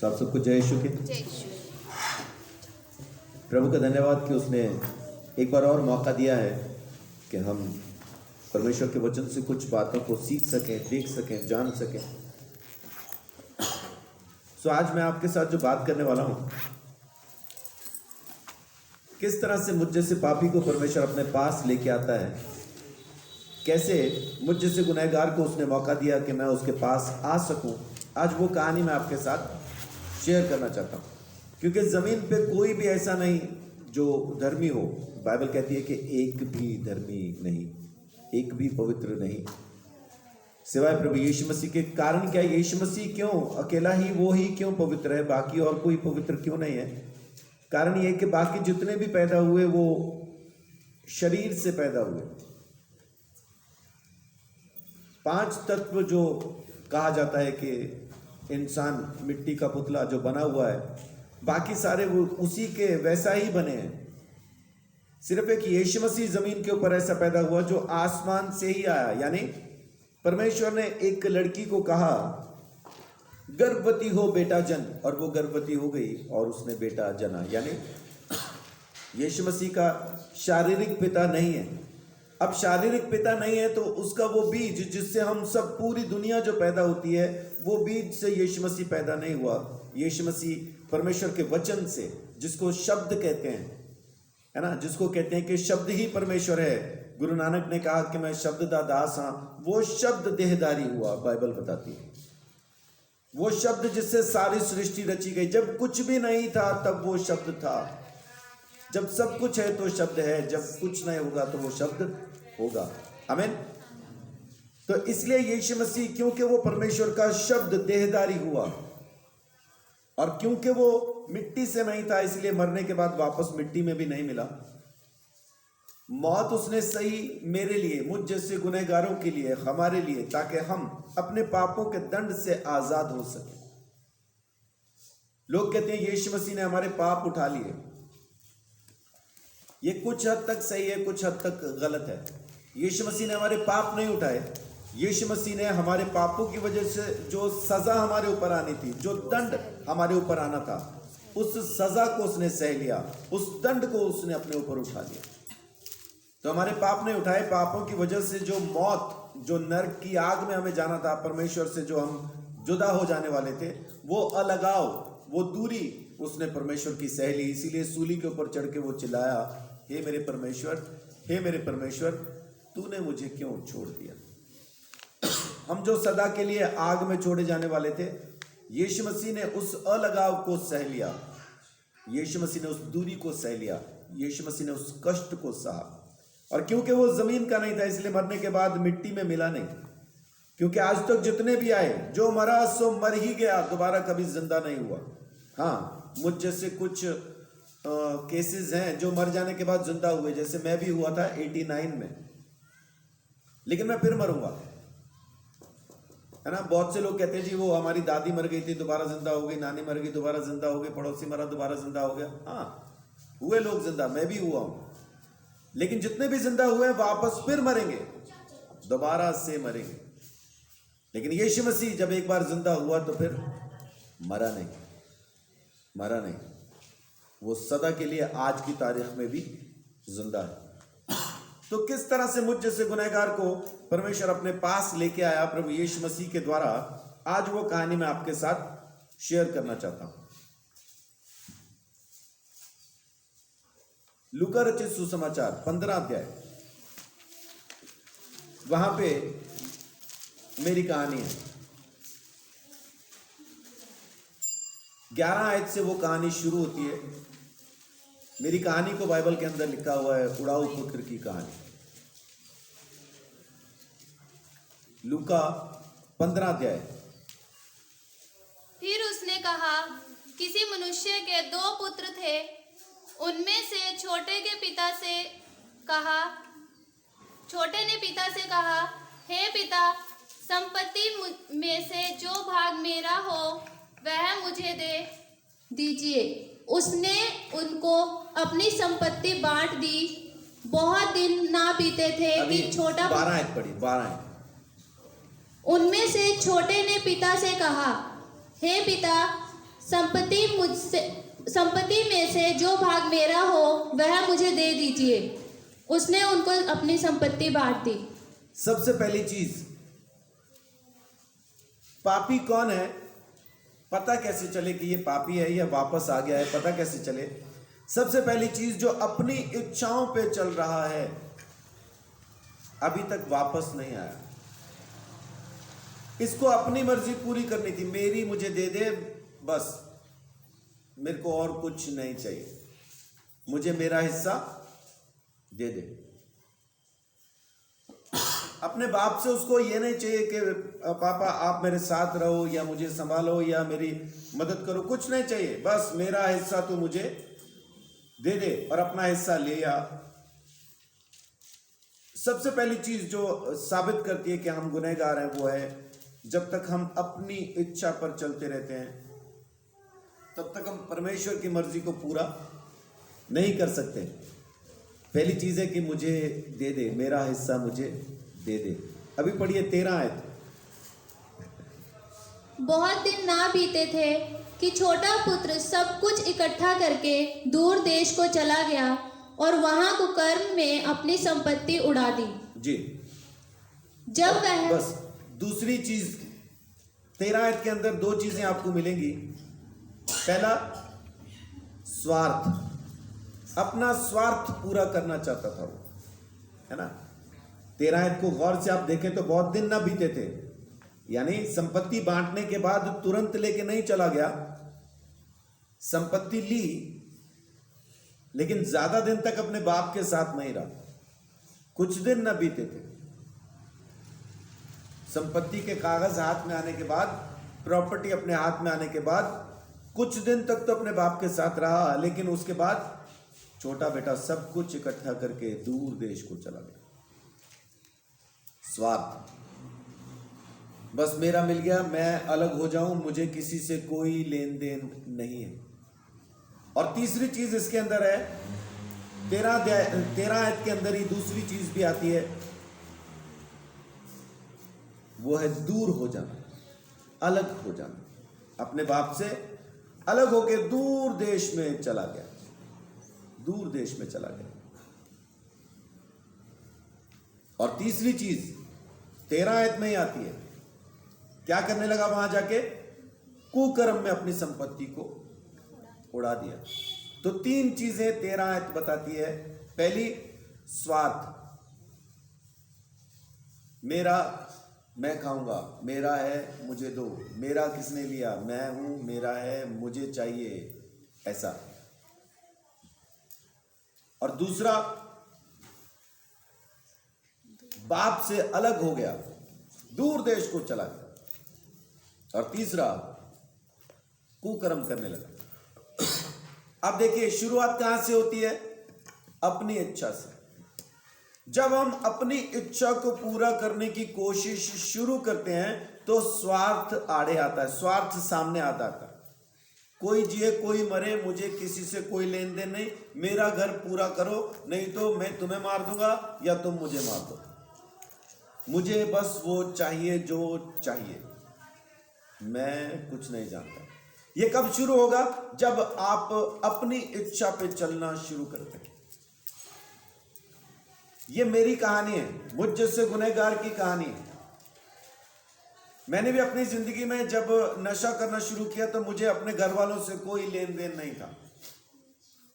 तो आप सबको जय यीशु के। प्रभु का धन्यवाद कि उसने एक बार और मौका दिया है कि हम परमेश्वर के वचन से कुछ बातों को सीख सकें, देख सकें, जान सकें। सो आज मैं आपके साथ जो बात करने वाला हूं, किस तरह से मुझ जैसे पापी को परमेश्वर अपने पास लेके आता है, कैसे मुझ जैसे गुनहगार को उसने मौका दिया कि मैं उसके पास आ सकूं। आज वो कहानी मैं आपके साथ शेयर करना चाहता हूं, क्योंकि ज़मीन पे कोई भी ऐसा नहीं जो धर्मी हो। बाइबल कहती है कि एक भी धर्मी नहीं, एक भी पवित्र नहीं सिवाय प्रभु यीशु मसीह के। कारण क्या है? यीशु मसीह क्यों अकेला ही, वो ही क्यों पवित्र है, बाकी और कोई पवित्र क्यों नहीं है? कारण ये कि बाकी जितने भी पैदा हुए वो शरीर से पैदा हुए। 5 तत्व जो कहा जाता है कि इंसान मिट्टी का पुतला जो बना हुआ है, बाकी सारे वो उसी के वैसा ही बने हैं। सिर्फ एक यीशु मसीह जमीन के ऊपर ऐसा पैदा हुआ जो आसमान से ही आया। यानी परमेश्वर ने एक लड़की को कहा गर्भवती हो बेटा जन, और वो गर्भवती हो गई और उसने बेटा जना। यानी यीशु मसीह का शारीरिक पिता नहीं है। अब शारीरिक पिता नहीं है तो उसका वो बीज जिससे हम सब पूरी दुनिया जो पैदा होती है, वो बीज से यीशु मसीह पैदा नहीं हुआ। यीशु मसीह परमेश्वर के वचन से, जिसको शब्द कहते हैं, है ना, जिसको कहते हैं कि शब्द ही परमेश्वर है। गुरु नानक ने कहा कि मैं शब्द दा दास हाँ, वो शब्द देहधारी हुआ। बाइबल बताती है वो शब्द जिससे सारी सृष्टि रची गई। जब कुछ भी नहीं था तब वो शब्द था। जब सब कुछ है तो शब्द है, जब कुछ नहीं होगा तो वो शब्द होगा। आमीन। तो इसलिए यीशु मसीह, क्योंकि वो परमेश्वर का शब्द देहधारी हुआ, और क्योंकि वो मिट्टी से नहीं था, इसलिए मरने के बाद वापस मिट्टी में भी नहीं मिला। मौत उसने सही मेरे लिए, मुझ जैसे गुनहगारों के लिए, हमारे लिए, ताकि हम अपने पापों के दंड से आजाद हो सके। लोग कहते हैं यीशु मसीह ने हमारे पाप उठा लिए। ये कुछ हद तक सही है, कुछ हद तक गलत है। यीशु मसीह ने हमारे पाप नहीं उठाए। यीशु मसीह ने हमारे पापों की वजह से जो सजा हमारे ऊपर आनी थी, जो दंड हमारे ऊपर आना था, उस सजा को उसने सह लिया, उस दंड को उसने अपने ऊपर उठा लिया। तो हमारे पाप नहीं उठाए। पापों की वजह से जो मौत, जो नरक की आग में हमें जाना था, परमेश्वर से जो हम जुदा हो जाने वाले थे, वो अलगाव, वो दूरी उसने परमेश्वर की सह ली। इसीलिए सूली के ऊपर चढ़ के वो चिल्लाया, हे मेरे परमेश्वर, हे मेरे परमेश्वर, तूने मुझे क्यों छोड़ दिया। हम जो सदा के लिए आग में छोड़े जाने वाले थे, यीशु मसीह ने उस अलगाव को सह लिया। यीशु मसीह ने उस दूरी को सह लिया। यीशु मसीह ने उस कष्ट को सहा। और क्योंकि वो जमीन का नहीं था, इसलिए मरने के बाद मिट्टी में मिला नहीं। क्योंकि आज तक जितने भी आए, जो मरा सो मर ही गया, दोबारा कभी जिंदा नहीं हुआ। हाँ, मुझ जैसे कुछ केसेस हैं जो मर जाने के बाद जिंदा हुए, जैसे मैं भी हुआ था 89 में, लेकिन मैं फिर मरूंगा, है ना। बहुत से लोग कहते हैं जी वो हमारी दादी मर गई थी दोबारा जिंदा हो गई, नानी मर गई दोबारा जिंदा हो गई, पड़ोसी मरा दोबारा जिंदा हो गया। हाँ, हुए लोग जिंदा, मैं भी हुआ हूं। लेकिन जितने भी जिंदा हुए वापस फिर मरेंगे, दोबारा से मरेंगे। लेकिन यीशु मसीह जब एक बार जिंदा हुआ तो फिर मरा नहीं, मरा नहीं। वो सदा के लिए आज की तारीख में भी जिंदा है। तो किस तरह से मुझ जैसे गुनहगार को परमेश्वर अपने पास लेके आया प्रभु यीशु मसीह के द्वारा, आज वो कहानी मैं आपके साथ शेयर करना चाहता हूं। लूका रचित सुसमाचार 15 अध्याय, वहां पे मेरी कहानी है। 11 आयत से वो कहानी शुरू होती है। मेरी कहानी को बाइबल के अंदर लिखा हुआ है उड़ाऊ पुत्र की कहानी। लूका 15 अध्याय। फिर उसने कहा, किसी मनुष्य के 2 पुत्र थे। उनमें से छोटे ने पिता से कहा, हे पिता, संपत्ति में से जो भाग मेरा हो वह मुझे दे दीजिए। उसने उनको अपनी संपत्ति बांट दी। बहुत दिन ना बीते थे कि छोटा 12 उनमें से छोटे ने पिता से कहा, हे पिता, संपत्ति में से जो भाग मेरा हो वह मुझे दे दीजिए। उसने उनको अपनी संपत्ति बांट दी। सबसे पहली चीज, पापी कौन है पता कैसे चले कि ये पापी है या वापस आ गया है, पता कैसे चले? सबसे पहली चीज, जो अपनी इच्छाओं पे चल रहा है, अभी तक वापस नहीं आया। इसको अपनी मर्जी पूरी करनी थी, मेरी मुझे दे दे बस, मेरे को और कुछ नहीं चाहिए, मुझे मेरा हिस्सा दे दे। अपने बाप से उसको ये नहीं चाहिए कि पापा आप मेरे साथ रहो या मुझे संभालो या मेरी मदद करो, कुछ नहीं चाहिए, बस मेरा हिस्सा तो मुझे दे दे और अपना हिस्सा ले आ। सबसे पहली चीज जो साबित करती है कि हम गुनहगार हैं वो है, जब तक हम अपनी इच्छा पर चलते रहते हैं तब तक हम परमेश्वर की मर्जी को पूरा नहीं कर सकते। पहली चीज है कि मुझे दे दे, मेरा हिस्सा मुझे दे दे। अभी पढ़िए 13 आयत। बहुत दिन ना बीते थे कि छोटा पुत्र सब कुछ इकट्ठा करके दूर देश को चला गया और वहां कुकर्म में अपनी संपत्ति उड़ा दी। जी, जब वह बस दूसरी चीज 13 आयत के अंदर दो चीजें आपको मिलेंगी। पहला, स्वार्थ, अपना स्वार्थ पूरा करना चाहता था वो, है ना। 13 आयत को गौर से आप देखें तो बहुत दिन ना बीते थे, यानी संपत्ति बांटने के बाद तुरंत लेके नहीं चला गया, संपत्ति ली लेकिन ज्यादा दिन तक अपने बाप के साथ नहीं रहा, कुछ दिन ना बीते थे। संपत्ति के कागज हाथ में आने के बाद, प्रॉपर्टी अपने हाथ में आने के बाद कुछ दिन तक तो अपने बाप के साथ रहा, लेकिन उसके बाद छोटा बेटा सब कुछ इकट्ठा करके दूर देश को चला गया। स्वार्थ, बस मेरा मिल गया, मैं अलग हो जाऊं, मुझे किसी से कोई लेन देन नहीं है। और तीसरी चीज इसके अंदर है, 13 आयत के अंदर ही दूसरी चीज भी आती है, वो है दूर हो जाना, अलग हो जाना। अपने बाप से अलग होके दूर देश में चला गया, दूर देश में चला गया। और तीसरी चीज 13 आयत में ही आती है, क्या करने लगा वहां जाके? कुकर्म में अपनी संपत्ति को उड़ा दिया। तो तीन चीजें 13 आयत बताती है। पहली, स्वार्थ, मेरा, मैं खाऊंगा, मेरा है मुझे दो, मेरा किसने लिया, मैं हूं, मेरा है मुझे चाहिए, ऐसा। और दूसरा, बाप से अलग हो गया, दूर देश को चला गया। और तीसरा, कुकर्म करने लगा। अब देखिए शुरुआत कहां से होती है? अपनी इच्छा से। जब हम अपनी इच्छा को पूरा करने की कोशिश शुरू करते हैं तो स्वार्थ आड़े आता है, स्वार्थ सामने आता है। कोई जिए कोई मरे, मुझे किसी से कोई लेन देन नहीं, मेरा घर पूरा करो, नहीं तो मैं तुम्हें मार दूंगा या तुम मुझे मार दो, मुझे बस वो चाहिए जो चाहिए, मैं कुछ नहीं जानता। ये कब शुरू होगा? जब आप अपनी इच्छा पे चलना शुरू करते हैं। ये मेरी कहानी है, मुझ जैसे गुनहगार की कहानी है। मैंने भी अपनी जिंदगी में जब नशा करना शुरू किया तो मुझे अपने घर वालों से कोई लेन देन नहीं था।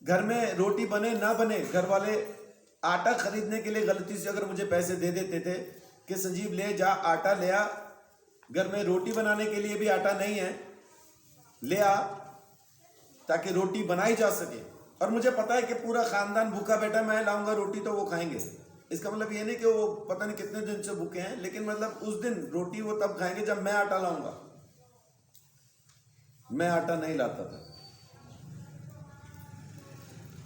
घर में रोटी बने ना बने, घर वाले आटा खरीदने के लिए गलती से अगर मुझे पैसे दे देते थे कि संजीव ले जा आटा ले आ, घर में रोटी बनाने के लिए भी आटा नहीं है, ले आ ताकि रोटी बनाई जा सके। और मुझे पता है कि पूरा खानदान भूखा बैठा, मैं लाऊंगा रोटी तो वो खाएंगे। इसका मतलब ये नहीं कि वो पता नहीं कितने दिन से भूखे हैं, लेकिन मतलब उस दिन रोटी वो तब खाएंगे जब मैं आटा लाऊंगा। मैं आटा नहीं लाता था,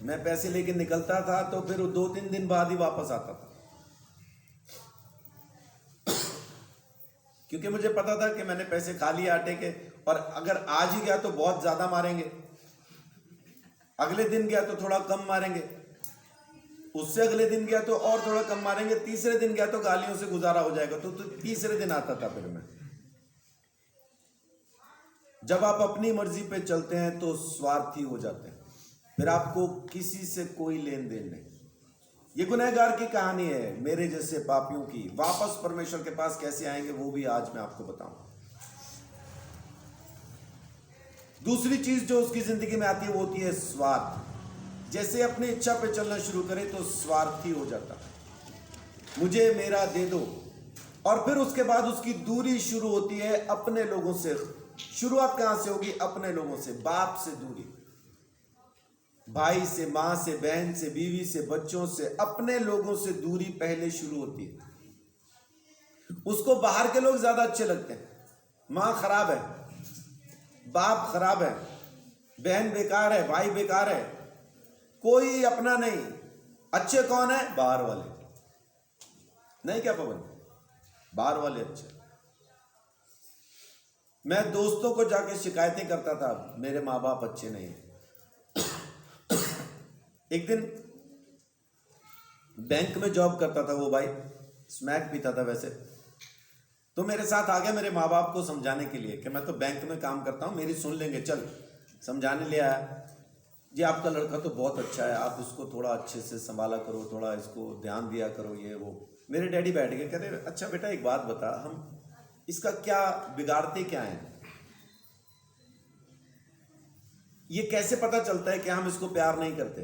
मैं पैसे लेके निकलता था तो फिर 2-3 दिन बाद ही वापस आता था, क्योंकि मुझे पता था कि मैंने पैसे खा लिए आटे के, और अगर आज ही गया तो बहुत ज्यादा मारेंगे, अगले दिन गया तो थोड़ा कम मारेंगे, उससे अगले दिन गया तो और थोड़ा कम मारेंगे, तीसरे दिन गया तो गालियों से गुजारा हो जाएगा, तो तीसरे दिन आता था फिर जब आप अपनी मर्जी पे चलते हैं तो स्वार्थी हो जाते हैं, फिर आपको किसी से कोई लेन देन नहीं। ये गुनहगार की कहानी है, मेरे जैसे पापियों की। वापस परमेश्वर के पास कैसे आएंगे वो भी आज मैं आपको बताऊं। दूसरी चीज जो उसकी जिंदगी में आती है वो होती है स्वार्थ। जैसे अपनी इच्छा पे चलना शुरू करे तो स्वार्थी हो जाता है, मुझे मेरा दे दो। और फिर उसके बाद उसकी दूरी शुरू होती है अपने लोगों से। शुरुआत कहां से होगी? अपने लोगों से। बाप से दूरी, भाई से, मां से, बहन से, बीवी से, बच्चों से, अपने लोगों से दूरी पहले शुरू होती है। उसको बाहर के लोग ज्यादा अच्छे लगते हैं। मां खराब है, बाप खराब है, बहन बेकार है, भाई बेकार है, कोई अपना नहीं। अच्छे कौन है? बाहर वाले। नहीं क्या पवन? बाहर वाले अच्छे। मैं दोस्तों को जाके शिकायतें करता था, मेरे माँ बाप अच्छे नहीं हैं। एक दिन बैंक में जॉब करता था वो भाई, स्मैक पीता था वैसे, तो मेरे साथ आ गया मेरे माँ बाप को समझाने के लिए कि मैं तो बैंक में काम करता हूँ, मेरी सुन लेंगे, चल समझाने ले आया। जी आपका लड़का तो बहुत अच्छा है, आप इसको थोड़ा अच्छे से संभाला करो, थोड़ा इसको ध्यान दिया करो, ये वो। मेरे डैडी बैठ गए, कहते अच्छा बेटा एक बात बता, हम इसका क्या बिगाड़ते क्या है? ये कैसे पता चलता है कि हम इसको प्यार नहीं करते?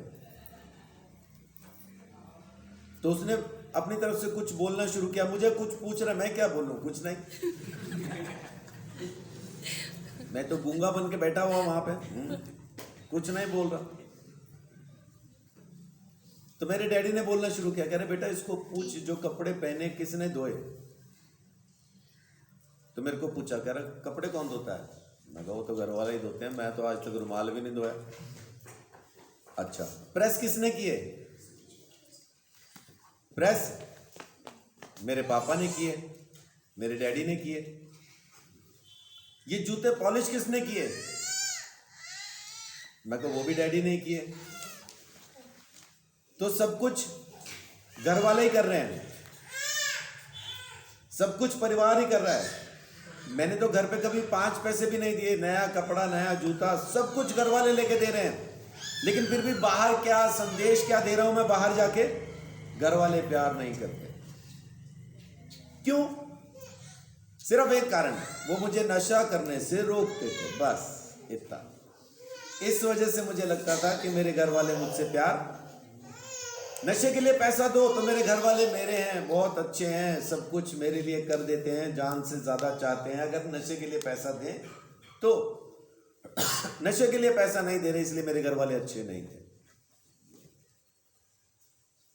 तो उसने अपनी तरफ से कुछ बोलना शुरू किया। मुझे कुछ पूछ रहा, मैं क्या बोलूं? कुछ नहीं। मैं तो गूंगा बन के बैठा हुआ वहां पे, कुछ नहीं बोल रहा। तो मेरे डैडी ने बोलना शुरू किया, कह रहे बेटा इसको पूछ जो कपड़े पहने किसने धोए। तो मेरे को पूछा, कह रहा कपड़े कौन धोता है? मैं कहा वो तो घर वाले ही धोते हैं, मैं तो आज तक रुमाल भी नहीं धोया। अच्छा, प्रेस किसने किए? प्रेस मेरे पापा ने किए, मेरे डैडी ने किए। ये जूते पॉलिश किसने किए? मैं कहा वो भी डैडी ने किए। तो सब कुछ घर वाले ही कर रहे हैं, सब कुछ परिवार ही कर रहा है। मैंने तो घर पे कभी 5 पैसे भी नहीं दिए, नया कपड़ा, नया जूता, सब कुछ घर वाले लेके दे रहे हैं। लेकिन फिर भी बाहर क्या संदेश क्या दे रहा हूं मैं बाहर जाके? घर वाले प्यार नहीं करते। क्यों? सिर्फ एक कारण, वो मुझे नशा करने से रोकते थे, बस इतना। इस वजह से मुझे लगता था कि मेरे घर वाले मुझसे प्यार, नशे के लिए पैसा दो तो मेरे घर वाले मेरे हैं, बहुत अच्छे हैं, सब कुछ मेरे लिए कर देते हैं, जान से ज्यादा चाहते हैं। अगर नशे के लिए पैसा दें तो नशे के लिए पैसा नहीं दे रहे इसलिए मेरे घर वाले अच्छे नहीं थे।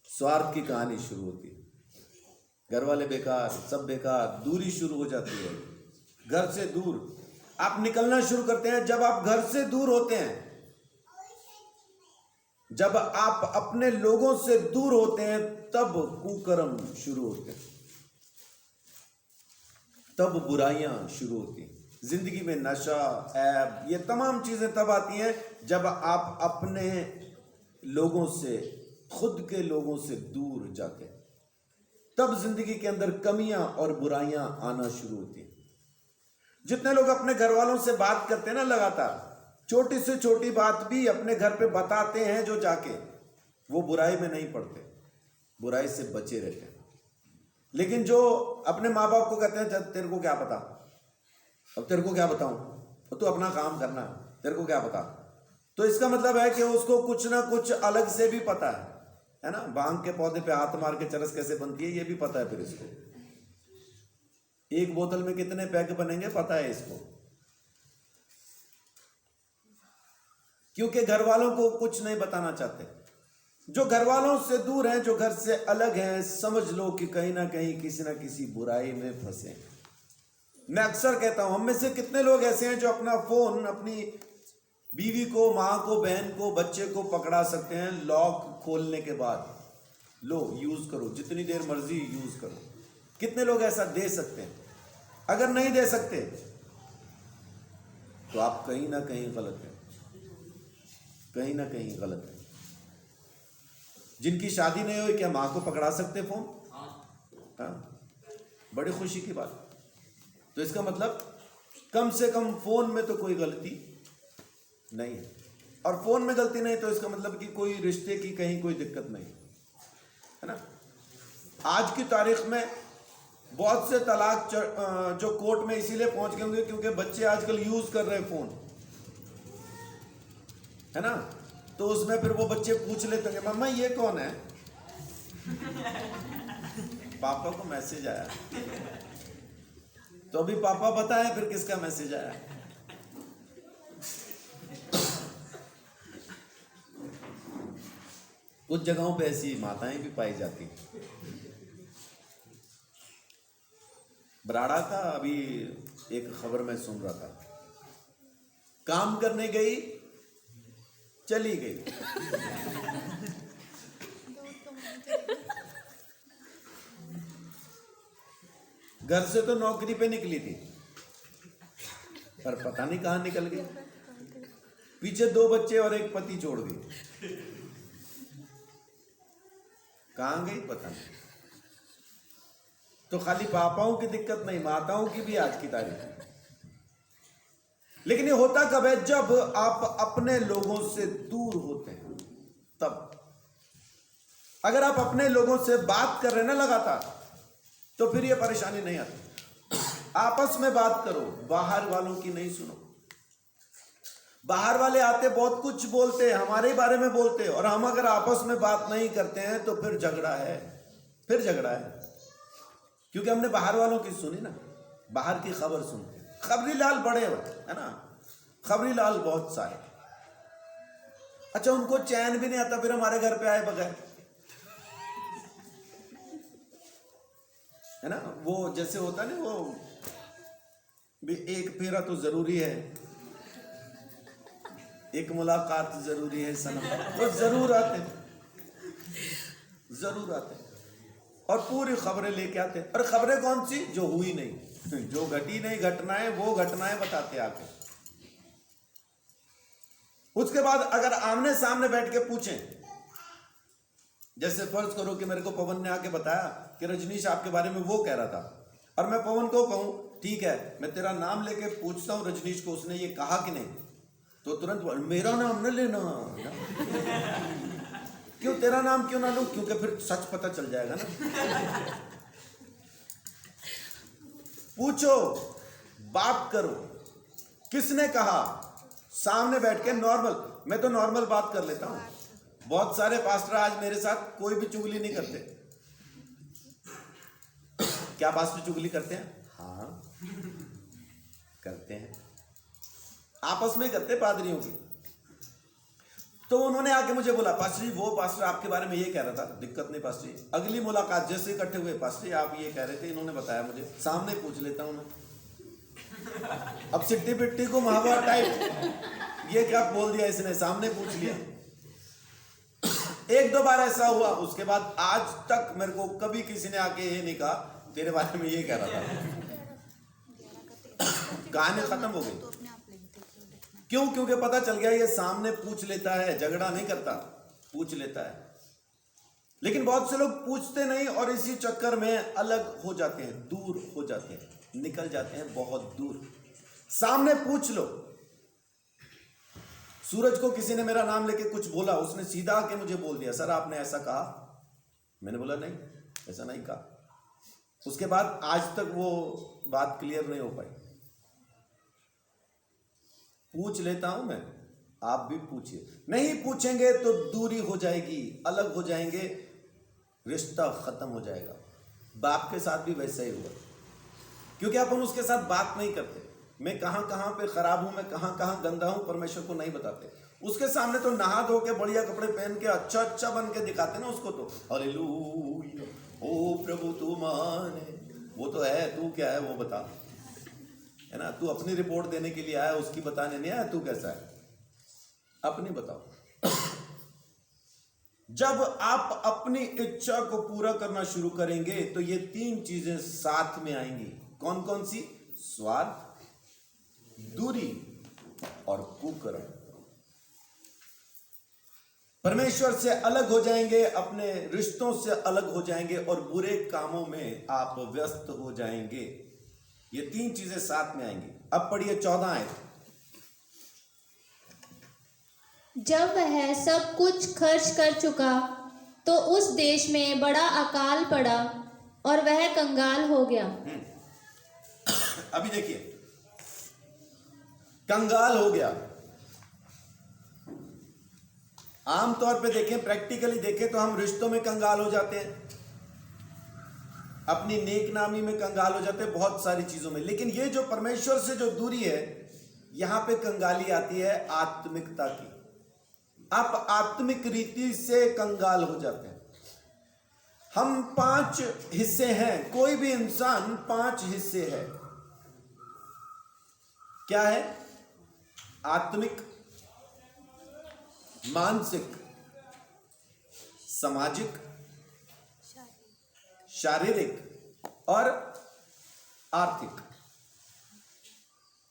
स्वार्थ की कहानी शुरू होती है। घर वाले बेकार, सब बेकार, दूरी शुरू हो जाती है। घर से दूर आप निकलना शुरू करते हैं। जब आप घर से दूर होते हैं, जब आप अपने लोगों से दूर होते हैं, तब कुकर्म शुरू होते हैं, तब बुराइयां शुरू होती हैं। जिंदगी में नशा, ऐब, ये तमाम चीजें तब आती हैं जब आप अपने लोगों से, खुद के लोगों से दूर जाते हैं। तब जिंदगी के अंदर कमियां और बुराइयां आना शुरू होती हैं। जितने लोग अपने घर वालों से बात करते हैं ना लगातार, छोटी से छोटी बात भी अपने घर पे बताते हैं, जो जाके वो बुराई में नहीं पड़ते, बुराई से बचे रहते हैं। लेकिन जो अपने माँ बाप को कहते हैं तेरे को क्या पता, अब तेरे को क्या बताऊं, तो तू अपना काम करना, तेरे को क्या पता, तो इसका मतलब है कि उसको कुछ ना कुछ अलग से भी पता है ना। भांग के पौधे पे हाथ मार के चरस कैसे बनती है ये भी पता है। फिर इसको एक बोतल में कितने पैक बनेंगे पता है इसको, क्योंकि घर वालों को कुछ नहीं बताना चाहते। जो घर वालों से दूर हैं, जो घर से अलग हैं, समझ लो कि कहीं ना कहीं किसी ना किसी बुराई में फंसे। मैं अक्सर कहता हूं, हम में से कितने लोग ऐसे हैं जो अपना फोन अपनी बीवी को, माँ को, बहन को, बच्चे को पकड़ा सकते हैं लॉक खोलने के बाद, लो यूज करो, जितनी देर मर्जी यूज करो। कितने लोग ऐसा दे सकते हैं? अगर नहीं दे सकते तो आप कहीं ना कहीं गलत हैं, कहीं ना कहीं गलत है। जिनकी शादी नहीं हुई क्या माँ को पकड़ा सकते फोन? हाँ, बड़ी खुशी की बात। तो इसका मतलब कम से कम फोन में तो कोई गलती नहीं है, और फोन में गलती नहीं तो इसका मतलब कि कोई रिश्ते की कहीं कोई दिक्कत नहीं है ना। आज की तारीख में बहुत से तलाक जो कोर्ट में इसीलिए पहुंच गए होंगे क्योंकि बच्चे आजकल यूज कर रहे हैं फोन, है ना। तो उसमें फिर वो बच्चे पूछ लेते होंगे मम्मा ये कौन है, पापा को मैसेज आया, तो अभी पापा बताए फिर किसका मैसेज आया। कुछ जगहों पे ऐसी माताएं भी पाई जाती। बराड़ा था, अभी एक खबर मैं सुन रहा था, काम करने गई चली गई, घर से तो नौकरी पे निकली थी पर पता नहीं कहां निकल गई, पीछे 2 बच्चे और एक पति छोड़ गई, कहां गई पता नहीं। तो खाली पापाओं की दिक्कत नहीं, माताओं की भी आज की तारीख है। लेकिन ये होता कब है, जब आप अपने लोगों से दूर होते हैं तब। अगर आप अपने लोगों से बात कर रहे हैं ना लगातार, तो फिर ये परेशानी नहीं आती। आपस में बात करो, बाहर वालों की नहीं सुनो। बाहर वाले आते बहुत कुछ बोलते हैं, हमारे बारे में बोलते हैं, और हम अगर आपस में बात नहीं करते हैं तो फिर झगड़ा है, फिर झगड़ा है। क्योंकि हमने बाहर वालों की सुनी ना, बाहर की खबर सुनते, खबरी लाल बड़े है ना, खबरी लाल बहुत सारे। अच्छा, उनको चैन भी नहीं आता फिर हमारे घर पे आए बगैर, है ना। वो जैसे होता नहीं, वो भी एक फेरा तो जरूरी है, एक मुलाकात जरूरी है सनम, तो जरूर आते, जरूर आते और पूरी खबरें लेके आते। और खबरें कौन सी, जो हुई नहीं, जो घटी नहीं घटनाएं, वो घटनाएं बताते आके। उसके बाद अगर आमने सामने बैठ के पूछें, जैसे फर्ज करो कि मेरे को पवन ने आके बताया कि रजनीश आपके बारे में वो कह रहा था, और मैं पवन को कहूं ठीक है, मैं तेरा नाम लेके पूछता हूं रजनीश को उसने ये कहा कि नहीं, तो तुरंत मेरा नाम न लेना, क्यों तेरा नाम क्यों ना लूं, क्योंकि फिर सच पता चल जाएगा ना। पूछो, बात करो, किसने कहा, सामने बैठ के नॉर्मल। मैं तो नॉर्मल बात कर लेता हूं, बहुत सारे पास्टर आज मेरे साथ कोई भी चुगली नहीं करते। क्या पास्टर चुगली करते हैं? हाँ करते हैं, आपस में करते पादरियों की। तो उन्होंने आके मुझे बोला पास्टर जी, वो पास्टर आपके बारे में ये कह रहा था। दिक्कत नहीं पास्टर जी, अगली मुलाकात जैसे इकट्ठे हुए, पास्टर जी आप ये कह रहे थे, इन्होंने बताया मुझे, सामने पूछ लेता हूं मैं। अब सिट्टी पिट्टी को महावा टाइप, ये क्या बोल दिया इसने, सामने पूछ लिया। 1-2 बार ऐसा हुआ, उसके बाद आज तक मेरे को कभी किसी ने आके ये नहीं कहा तेरे बारे में ये कह रहा था। कहानी खत्म हो गई। क्यों? क्योंकि पता चल गया ये सामने पूछ लेता है, झगड़ा नहीं करता, पूछ लेता है। लेकिन बहुत से लोग पूछते नहीं और इसी चक्कर में अलग हो जाते हैं, दूर हो जाते हैं, निकल जाते हैं बहुत दूर। सामने पूछ लो। सूरज को किसी ने मेरा नाम लेके कुछ बोला, उसने सीधा आके मुझे बोल दिया सर आपने ऐसा कहा। मैंने बोला नहीं, ऐसा नहीं कहा। उसके बाद आज तक वो बात क्लियर नहीं हो पाई। पूछ लेता हूं मैं, आप भी पूछिए। नहीं पूछेंगे तो दूरी हो जाएगी, अलग हो जाएंगे, रिश्ता खत्म हो जाएगा। बाप के साथ भी वैसा ही हुआ, क्योंकि अपन उसके साथ बात नहीं करते। मैं कहां कहां पे खराब हूं, मैं कहां कहां गंदा हूं, परमेश्वर को नहीं बताते। उसके सामने तो नहा धो के बढ़िया कपड़े पहन के अच्छा अच्छा बन के दिखाते ना उसको, तो हालेलुया ओ प्रभु तू महान है। वो तो है, तू क्या है वो बता, है ना। तू अपनी रिपोर्ट देने के लिए आया, उसकी बताने नहीं आया तू कैसा है, अपनी बताओ। जब आप अपनी इच्छा को पूरा करना शुरू करेंगे तो ये 3 चीजें साथ में आएंगी। कौन कौन सी? स्वार्थ, दूरी और कुकर्म। परमेश्वर से अलग हो जाएंगे, अपने रिश्तों से अलग हो जाएंगे और बुरे कामों में आप व्यस्त हो जाएंगे। ये 3 चीजें साथ में आएंगी। अब पढ़िए 14 आयत। जब वह सब कुछ खर्च कर चुका तो उस देश में बड़ा अकाल पड़ा और वह कंगाल हो गया। अभी देखिए, कंगाल हो गया। आमतौर पे देखें, प्रैक्टिकली देखें तो हम रिश्तों में कंगाल हो जाते हैं, अपनी नेक नामी में कंगाल हो जाते हैं, बहुत सारी चीजों में। लेकिन ये जो परमेश्वर से जो दूरी है, यहां पे कंगाली आती है आत्मिकता की। आप आत्मिक रीति से कंगाल हो जाते हैं। हम 5 हिस्से हैं, कोई भी इंसान 5 हिस्से है। क्या है? आत्मिक, मानसिक, सामाजिक, शारीरिक और आर्थिक।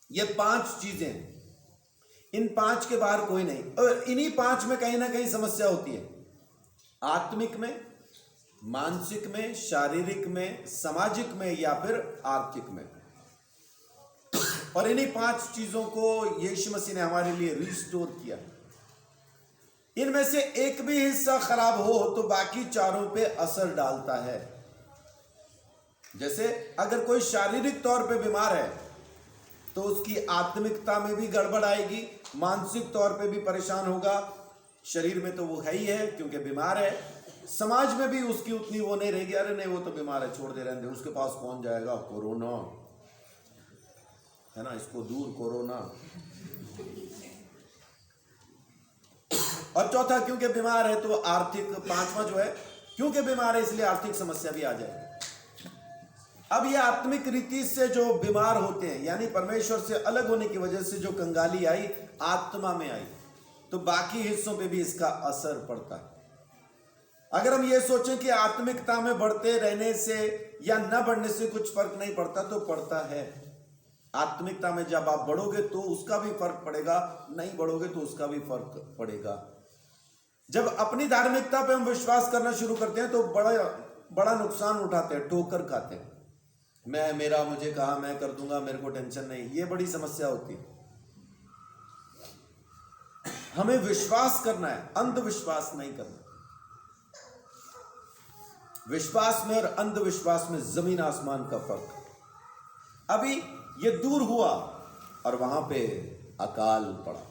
ये 5 चीजें हैं। इन 5 के बाहर कोई नहीं। और इन्हीं 5 में कहीं ना कहीं समस्या होती है। आत्मिक में, मानसिक में, शारीरिक में, सामाजिक में या फिर आर्थिक में। और इन्हीं 5 चीजों को यीशु मसीह ने हमारे लिए रिस्टोर किया। इनमें से एक भी हिस्सा खराब हो तो बाकी चारों पे असर डालता है। जैसे अगर कोई शारीरिक तौर पे बीमार है तो उसकी आत्मिकता में भी गड़बड़ आएगी, मानसिक तौर पे भी परेशान होगा, शरीर में तो वो है ही है क्योंकि बीमार है, समाज में भी उसकी उतनी वो नहीं रहेगी, अरे नहीं वो तो बीमार है, छोड़ दे रहने दे, उसके पास कौन जाएगा, कोरोना है ना, इसको दूर कोरोना। और चौथा, क्योंकि बीमार है तो आर्थिक, 5वां जो है क्योंकि बीमार है इसलिए आर्थिक समस्या भी आ जाएगी। अब ये आत्मिक रीति से जो बीमार होते हैं, यानी परमेश्वर से अलग होने की वजह से जो कंगाली आई, आत्मा में आई, तो बाकी हिस्सों पे भी इसका असर पड़ता है। अगर हम ये सोचें कि आत्मिकता में बढ़ते रहने से या न बढ़ने से कुछ फर्क नहीं पड़ता, तो पड़ता है। आत्मिकता में जब आप बढ़ोगे तो उसका भी फर्क पड़ेगा, नहीं बढ़ोगे तो उसका भी फर्क पड़ेगा। जब अपनी धार्मिकता पे हम विश्वास करना शुरू करते हैं तो बड़ा नुकसान उठाते हैं, ठोकर खाते हैं। मेरा मुझे कहा, मैं कर दूंगा, मेरे को टेंशन नहीं, ये बड़ी समस्या होती है। हमें विश्वास करना है, अंधविश्वास नहीं करना। विश्वास में और अंधविश्वास में जमीन आसमान का फर्क। अभी ये दूर हुआ और वहां पे अकाल पड़ा।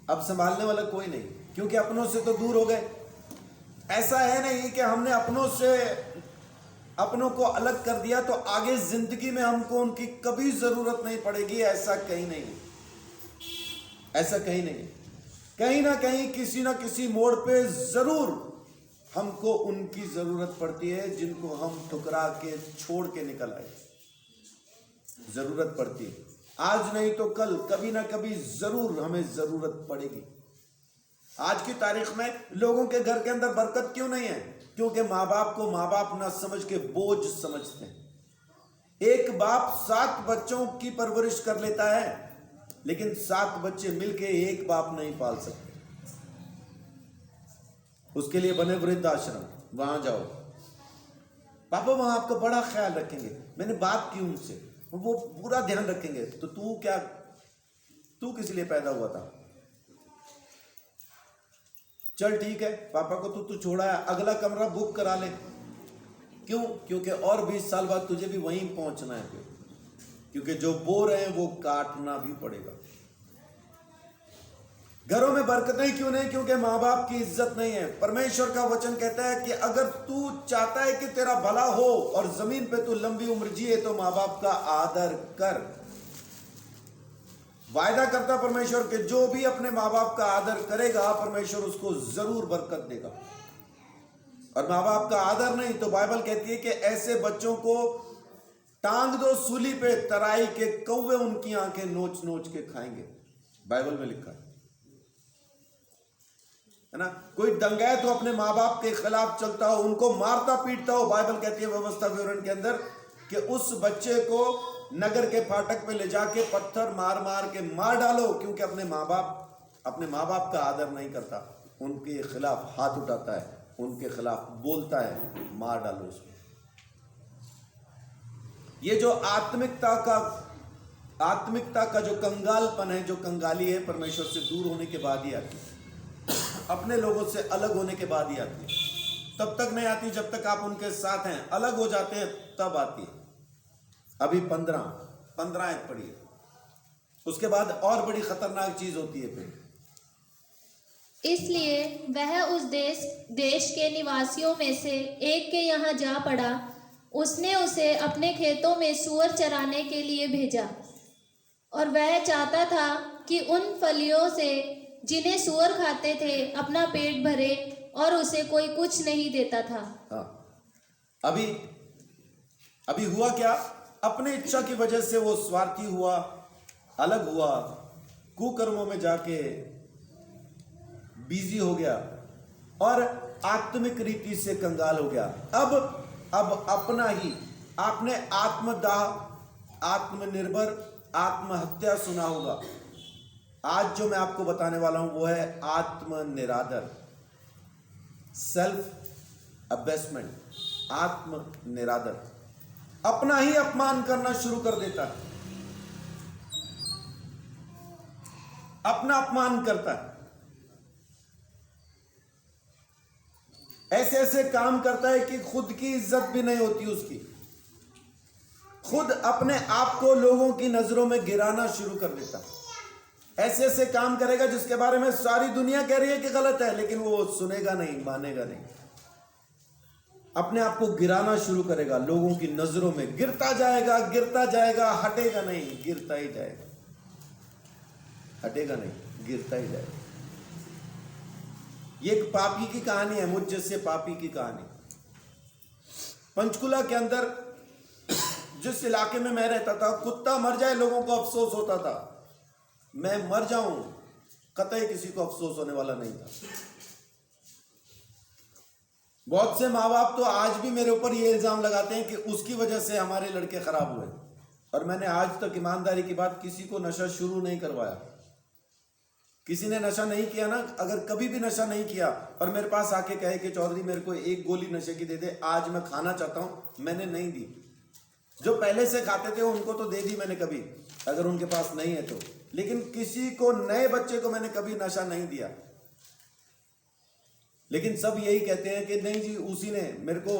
अब संभालने वाला कोई नहीं, क्योंकि अपनों से तो दूर हो गए। ऐसा है नहीं कि हमने अपनों को अलग कर दिया तो आगे जिंदगी में हमको उनकी कभी जरूरत नहीं पड़ेगी, ऐसा कहीं नहीं, ऐसा कहीं नहीं। कहीं ना कहीं किसी ना किसी मोड़ पे जरूर हमको उनकी जरूरत पड़ती है, जिनको हम ठुकरा के छोड़ के निकल आए। जरूरत पड़ती है, आज नहीं तो कल, कभी ना कभी जरूर हमें जरूरत पड़ेगी। आज की तारीख में लोगों के घर के अंदर बरकत क्यों नहीं है? क्योंकि माँ बाप को माँ बाप ना समझ के बोझ समझते हैं। एक बाप 7 बच्चों की परवरिश कर लेता है, लेकिन 7 बच्चे मिलके एक बाप नहीं पाल सकते। उसके लिए बने वृद्धाश्रम, वहां जाओ, पापा वहां आपका बड़ा ख्याल रखेंगे, मैंने बात की उनसे, वो पूरा ध्यान रखेंगे। तो तू किस लिए पैदा हुआ था? चल ठीक है, पापा को तू छोड़ा है, अगला कमरा बुक करा ले। क्यों? क्योंकि और 20 साल बाद तुझे भी वहीं पहुंचना है, क्योंकि जो बो रहे हैं वो काटना भी पड़ेगा। घरों में बरकतें क्यों नहीं? क्योंकि माँ बाप की इज्जत नहीं है। परमेश्वर का वचन कहता है कि अगर तू चाहता है कि तेरा भला हो और जमीन पे तू लंबी उम्र जिए तो माँ बाप का आदर कर। वायदा करता परमेश्वर के जो भी अपने माँ बाप का आदर करेगा, परमेश्वर उसको जरूर बरकत देगा। और माँ बाप का आदर नहीं तो बाइबल कहती है कि ऐसे बच्चों को टांग दो सूली पे, तराई के कौवे उनकी आंखें नोच नोच के खाएंगे। बाइबल में लिखा है ना। कोई दंगैत हो अपने माँ बाप के खिलाफ चलता हो, उनको मारता पीटता हो, बाइबल कहती है व्यवस्था विवरण के अंदर कि उस बच्चे को नगर के फाटक पे ले जाके पत्थर मार मार के मार डालो, क्योंकि अपने माँ बाप का आदर नहीं करता, उनके खिलाफ हाथ उठाता है, उनके खिलाफ बोलता है, मार डालो उसको। ये जो आत्मिकता का आत्मिकता का जो कंगालपन है, जो कंगाली है, परमेश्वर से दूर होने के बाद ही आती है, अपने लोगों से अलग होने के बाद ही आती है। तब तक नहीं आती जब तक आप उनके साथ हैं। अलग हो जाते हैं तब आती है। अभी 15 आयत पढ़िए, उसके बाद और बड़ी खतरनाक चीज होती है फिर। इसलिए वह उस देश के निवासियों में से एक के यहाँ जा पड़ा। उसने उसे अपने खेतों में सूअर चराने के लिए भेजा, और वह चाहता था कि उन फलियों से जिन्हें सूअर खाते थे अपना पेट भरे, और उसे कोई कुछ नहीं देता था। हाँ, अभी हुआ क्या? अपने इच्छा की वजह से वो स्वार्थी हुआ, अलग हुआ, कुकर्मों में जाके बिजी हो गया और आत्मिक रीति से कंगाल हो गया। अब अपना ही, आपने आत्मदाह, आत्मनिर्भर, आत्महत्या सुना होगा। आज जो मैं आपको बताने वाला हूं वो है आत्मनिरादर, सेल्फ अबेसमेंट, आत्मनिरादर। अपना ही अपमान करना शुरू कर देता है, अपना अपमान करता है, ऐसे ऐसे काम करता है कि खुद की इज्जत भी नहीं होती उसकी। खुद अपने आप को लोगों की नजरों में गिराना शुरू कर देता है। ऐसे ऐसे काम करेगा जिसके बारे में सारी दुनिया कह रही है कि गलत है, लेकिन वो सुनेगा नहीं, मानेगा नहीं। अपने आप को गिराना शुरू करेगा, लोगों की नजरों में गिरता जाएगा, गिरता जाएगा, हटेगा नहीं, गिरता ही जाएगा, हटेगा नहीं, गिरता ही जाएगा। ये एक पापी की कहानी है, मुझ जैसे पापी की कहानी। पंचकुला के अंदर जिस इलाके में मैं रहता था, कुत्ता मर जाए लोगों को अफसोस होता था, मैं मर जाऊं कतई किसी को अफसोस होने वाला नहीं था। बहुत से माँ बाप तो आज भी मेरे ऊपर ये इल्जाम लगाते हैं कि उसकी वजह से हमारे लड़के खराब हुए, और मैंने आज तक ईमानदारी की बात किसी को नशा शुरू नहीं करवाया। किसी ने नशा नहीं किया ना, अगर कभी भी नशा नहीं किया और मेरे पास आके कहे कि चौधरी मेरे को एक गोली नशे की दे दे, आज मैं खाना चाहता हूं, मैंने नहीं दी। जो पहले से खाते थे उनको तो दे दी मैंने कभी, अगर उनके पास नहीं है तो, लेकिन किसी को, नए बच्चे को मैंने कभी नशा नहीं दिया। लेकिन सब यही कहते हैं कि नहीं जी, उसी ने मेरे को,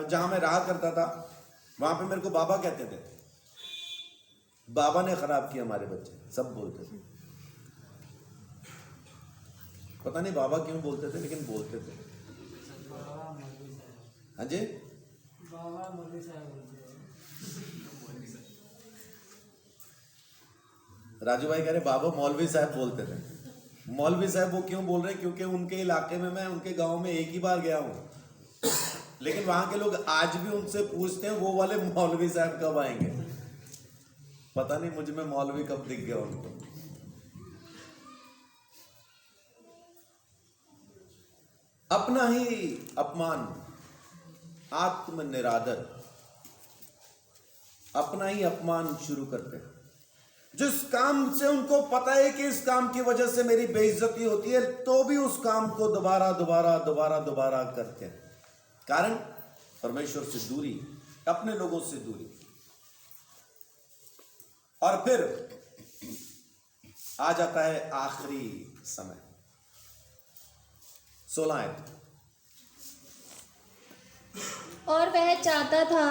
जहां मैं रहा करता था वहां पे मेरे को बाबा कहते थे, बाबा ने खराब किया हमारे बच्चे, सब बोलते थे। पता नहीं बाबा क्यों बोलते थे, लेकिन बोलते थे। हाँ जी, राजू भाई कह रहे बाबा मौलवी साहब बोलते थे। मौलवी साहब वो क्यों बोल रहे हैं? क्योंकि उनके इलाके में, मैं उनके गांव में एक ही बार गया हूं, लेकिन वहां के लोग आज भी उनसे पूछते हैं वो वाले मौलवी साहब कब आएंगे। पता नहीं मुझ में मौलवी कब दिख गया उनको। अपना ही अपमान, आत्मनिरादर, अपना ही अपमान शुरू करते हैं। जिस काम से उनको पता है कि इस काम की वजह से मेरी बेइज्जती होती है, तो भी उस काम को दोबारा दोबारा दोबारा दोबारा करते हैं। कारण परमेश्वर से दूरी, अपने लोगों से दूरी। और फिर आ जाता है आखिरी समय, 16 आयत। और वह चाहता था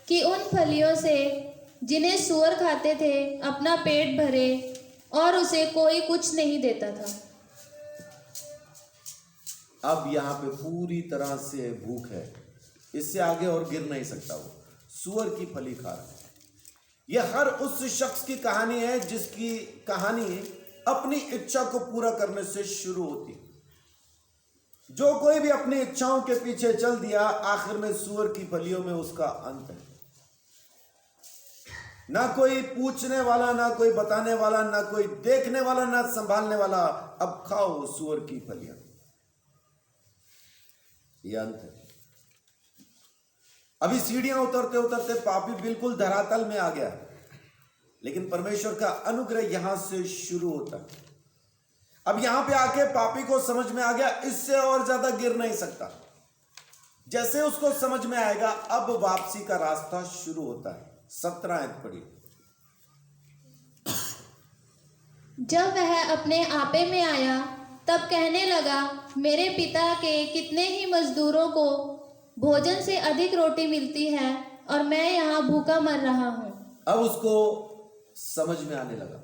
कि उन फलियों से जिन्हें सूअर खाते थे अपना पेट भरे, और उसे कोई कुछ नहीं देता था। अब यहां पे पूरी तरह से भूख है, इससे आगे और गिर नहीं सकता। वो सूअर की फली खा रहा है। यह हर उस शख्स की कहानी है जिसकी कहानी अपनी इच्छा को पूरा करने से शुरू होती। जो कोई भी अपनी इच्छाओं के पीछे चल दिया, आखिर में सूअर की फलियों में उसका अंत है। ना कोई पूछने वाला, ना कोई बताने वाला, ना कोई देखने वाला, ना संभालने वाला। अब खाओ सूअर की फलियां, यह अंत है। अभी सीढ़ियां उतरते उतरते पापी बिल्कुल धरातल में आ गया, लेकिन परमेश्वर का अनुग्रह यहां से शुरू होता है। अब यहां पे आके पापी को समझ में आ गया, इससे और ज्यादा गिर नहीं सकता। जैसे उसको समझ में आएगा, अब वापसी का रास्ता शुरू होता है। 17 आयत पढ़िए। जब वह अपने आपे में आया तब कहने लगा, मेरे पिता के कितने ही मजदूरों को भोजन से अधिक रोटी मिलती है और मैं यहाँ भूखा मर रहा हूँ। अब उसको समझ में आने लगा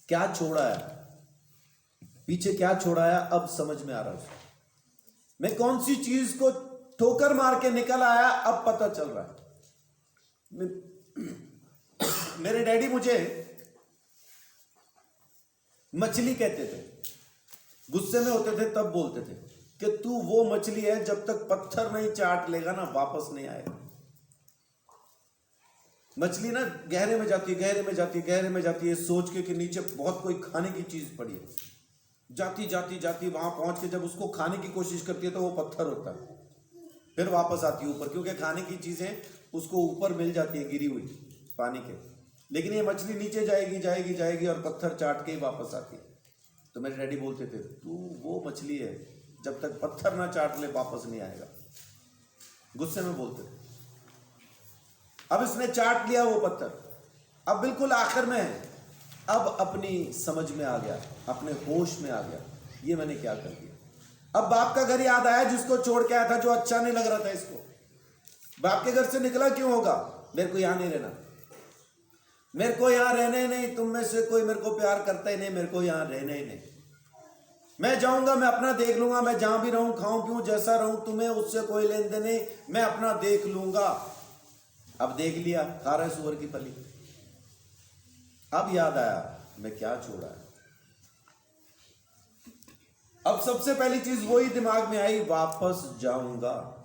क्या छोड़ा है, पीछे क्या छोड़ा है, अब समझ में आ रहा है उसको। मैं कौन सी चीज को ठोकर मार के निकल आया, अब पता चल रहा है। मेरे डैडी मुझे मछली कहते थे, गुस्से में होते थे तब बोलते थे कि तू वो मछली है, जब तक पत्थर नहीं चाट लेगा ना वापस नहीं आएगा। मछली ना गहरे में जाती है, गहरे में जाती है, गहरे में जाती है, सोच के कि नीचे बहुत कोई खाने की चीज पड़ी है, जाती जाती जाती वहां पहुंच के जब उसको खाने की कोशिश करती है तो वो पत्थर होता है, फिर वापस आती है ऊपर, क्योंकि खाने की चीजें उसको ऊपर मिल जाती है गिरी हुई पानी के। लेकिन ये मछली नीचे जाएगी जाएगी जाएगी और पत्थर चाट के ही वापस आती है। तो मेरे डैडी बोलते थे तू वो मछली है, जब तक पत्थर ना चाट ले वापस नहीं आएगा। गुस्से में बोलते थे। अब इसने चाट लिया वो पत्थर, अब बिल्कुल आखिर में है, अब अपनी समझ में आ गया, अपने होश में आ गया, ये मैंने क्या कर दिया। अब बाप का घर याद आया जिसको छोड़ के आया था, जो अच्छा नहीं लग रहा था इसको। बाप के घर से निकला क्यों होगा, मेरे को यहां नहीं रहना, मेरे को यहां रहने नहीं, तुम में से कोई मेरे को प्यार करता ही नहीं, मेरे को यहां रहने ही नहीं, मैं जाऊंगा, मैं अपना देख लूंगा, मैं जहां भी रहूं खाऊं पीऊं जैसा रहूं, तुम्हें उससे कोई लेन देन नहीं, मैं अपना देख लूंगा। अब देख लिया, खा रहा है सुअर की फली। अब याद आया मैं क्या छोड़ा है। अब सबसे पहली चीज वही दिमाग में आई, वापस जाऊंगा।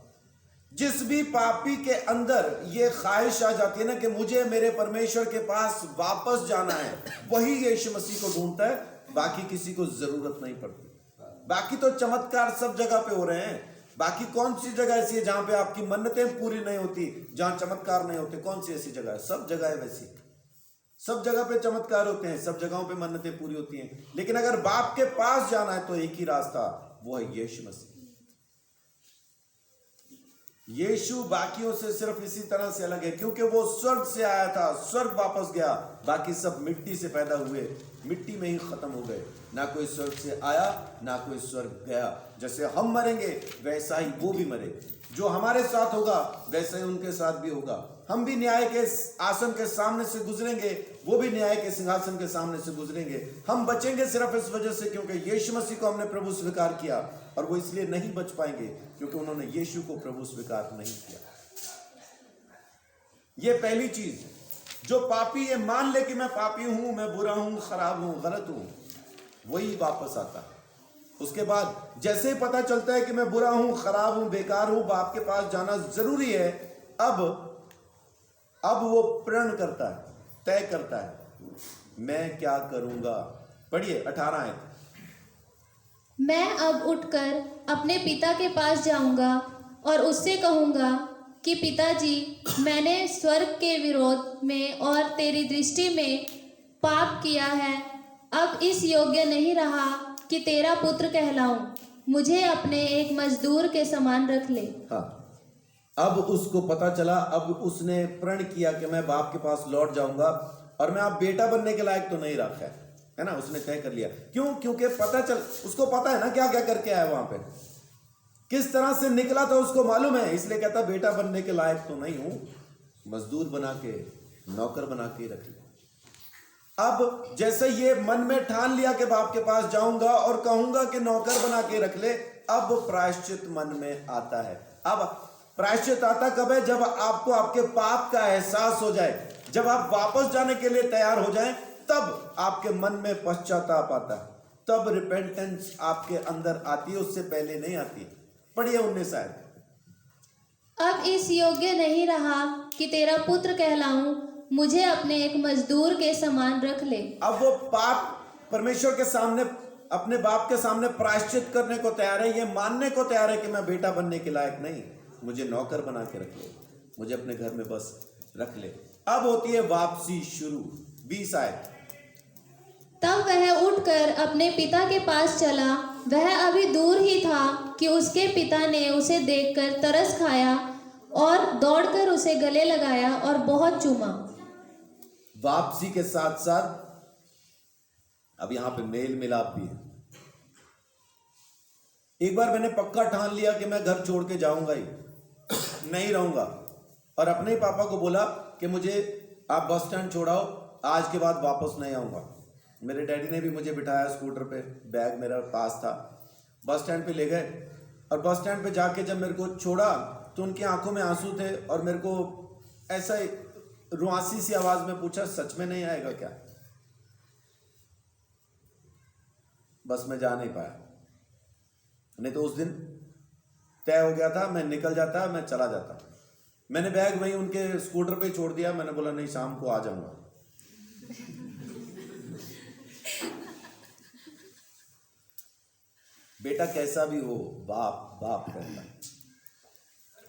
जिस भी पापी के अंदर ये ख्वाहिश आ जाती है ना कि मुझे मेरे परमेश्वर के पास वापस जाना है, वही यीशु मसीह को ढूंढता है, बाकी किसी को जरूरत नहीं पड़ती। बाकी तो चमत्कार सब जगह पे हो रहे हैं, बाकी कौन सी जगह ऐसी है जहां पे आपकी मन्नतें पूरी नहीं होती, जहां चमत्कार नहीं होते, कौन सी ऐसी जगह है? सब जगह है वैसी, सब जगह पे चमत्कार होते हैं, सब जगहों पे मन्नतें पूरी होती हैं। लेकिन अगर बाप के पास जाना है तो एक ही रास्ता, वो है यीशु मसीह। यीशु बाकियों से सिर्फ इसी तरह से अलग है क्योंकि वो स्वर्ग से आया था, स्वर्ग वापस गया, बाकी सब मिट्टी से पैदा हुए, मिट्टी में ही खत्म हो गए। ना कोई स्वर्ग से आया, ना कोई स्वर्ग गया। जैसे हम मरेंगे वैसा ही वो भी मरे, जो हमारे साथ होगा वैसा ही उनके साथ भी होगा। हम भी न्याय के आसन के सामने से गुजरेंगे, वो भी न्याय के सिंहासन के सामने से गुजरेंगे। हम बचेंगे सिर्फ इस वजह से क्योंकि यीशु मसीह को हमने प्रभु स्वीकार किया, और वो इसलिए नहीं बच पाएंगे क्योंकि उन्होंने यीशु को प्रभु स्वीकार नहीं किया। ये पहली चीज, जो पापी ये मान ले कि मैं पापी हूं, मैं बुरा हूं, खराब हूं, गलत हूं, वही वापस आता है। उसके बाद जैसे ही पता चलता है कि मैं बुरा हूं, खराब हूं, बेकार हूं, बाप के पास जाना जरूरी है, अब वो प्रण करता है, तय करता है, मैं क्या करूंगा। पढ़िए 18 है। मैं अब उठकर अपने पिता के पास जाऊंगा और उससे कहूंगा कि पिताजी, मैंने स्वर्ग के विरोध में और तेरी दृष्टि में पाप किया है, अब इस योग्य नहीं रहा कि तेरा पुत्र कहलाऊं, मुझे अपने एक मजदूर के समान रख ले। हाँ, अब उसको पता चला, अब उसने प्रण किया कि मैं बाप के पास लौट जाऊंगा और मैं अब बेटा बनने के लायक तो नहीं रखा है ना, उसने तय कर लिया। क्यों? क्योंकि उसको पता है ना क्या क्या करके आया वहां पे, किस तरह से निकला था उसको मालूम है, इसलिए कहता बेटा बनने के लायक तो नहीं हूं, मजदूर बना के, नौकर बना के रख लिया। अब जैसे ये मन में ठान लिया कि बाप के पास जाऊंगा और कहूंगा कि नौकर बना के रख ले, अब प्रायश्चित मन में आता है। अब प्रायश्चित आता कब है? जब आपको आपके पाप का एहसास हो जाए, जब आप वापस जाने के लिए तैयार हो जाएं, तब आपके मन में पश्चाताप आता है, तब रिपेंटेंस आपके अंदर आती है, उससे पहले नहीं आती। पढ़िए 19 आयत। अब इस योग्य नहीं रहा कि तेरा पुत्र कहलाऊं, मुझे अपने एक मजदूर के समान रख ले। अब वो पाप परमेश्वर के सामने, अपने बाप के सामने प्रायश्चित करने को तैयार है, ये मानने को तैयार है कि मैं बेटा बनने के लायक नहीं, मुझे नौकर बना के रख ले, मुझे अपने घर में बस रख ले। अब होती है वापसी शुरू। 20 आयत। तब वह उठकर अपने पिता के पास चला, वह अभी दूर ही था कि उसके पिता ने उसे देखकर तरस खाया और दौड़कर उसे गले लगाया और बहुत चूमा। वापसी के साथ साथ अब यहां पे मेल मिलाप भी है। एक बार मैंने पक्का ठान लिया कि मैं घर छोड़ के जाऊंगा ही, नहीं रहूंगा, और अपने ही पापा को बोला कि मुझे आप बस स्टैंड छोड़ाओ, आज के बाद वापस नहीं आऊंगा। मेरे डैडी ने भी मुझे बिठाया स्कूटर पे, बैग मेरा पास था, बस स्टैंड पे ले गए, और बस स्टैंड पे जाके जब मेरे को छोड़ा तो उनकी आंखों में आंसू थे, और मेरे को ऐसा रुआसी सी आवाज में पूछा, सच में नहीं आएगा क्या? बस मैं जा नहीं पाया, नहीं तो उस दिन तय हो गया था, मैं निकल जाता, मैं चला जाता। मैंने बैग वहीं उनके स्कूटर पे छोड़ दिया, मैंने बोला नहीं, शाम को आ जाऊंगा। बेटा कैसा भी हो, बाप बाप करता है।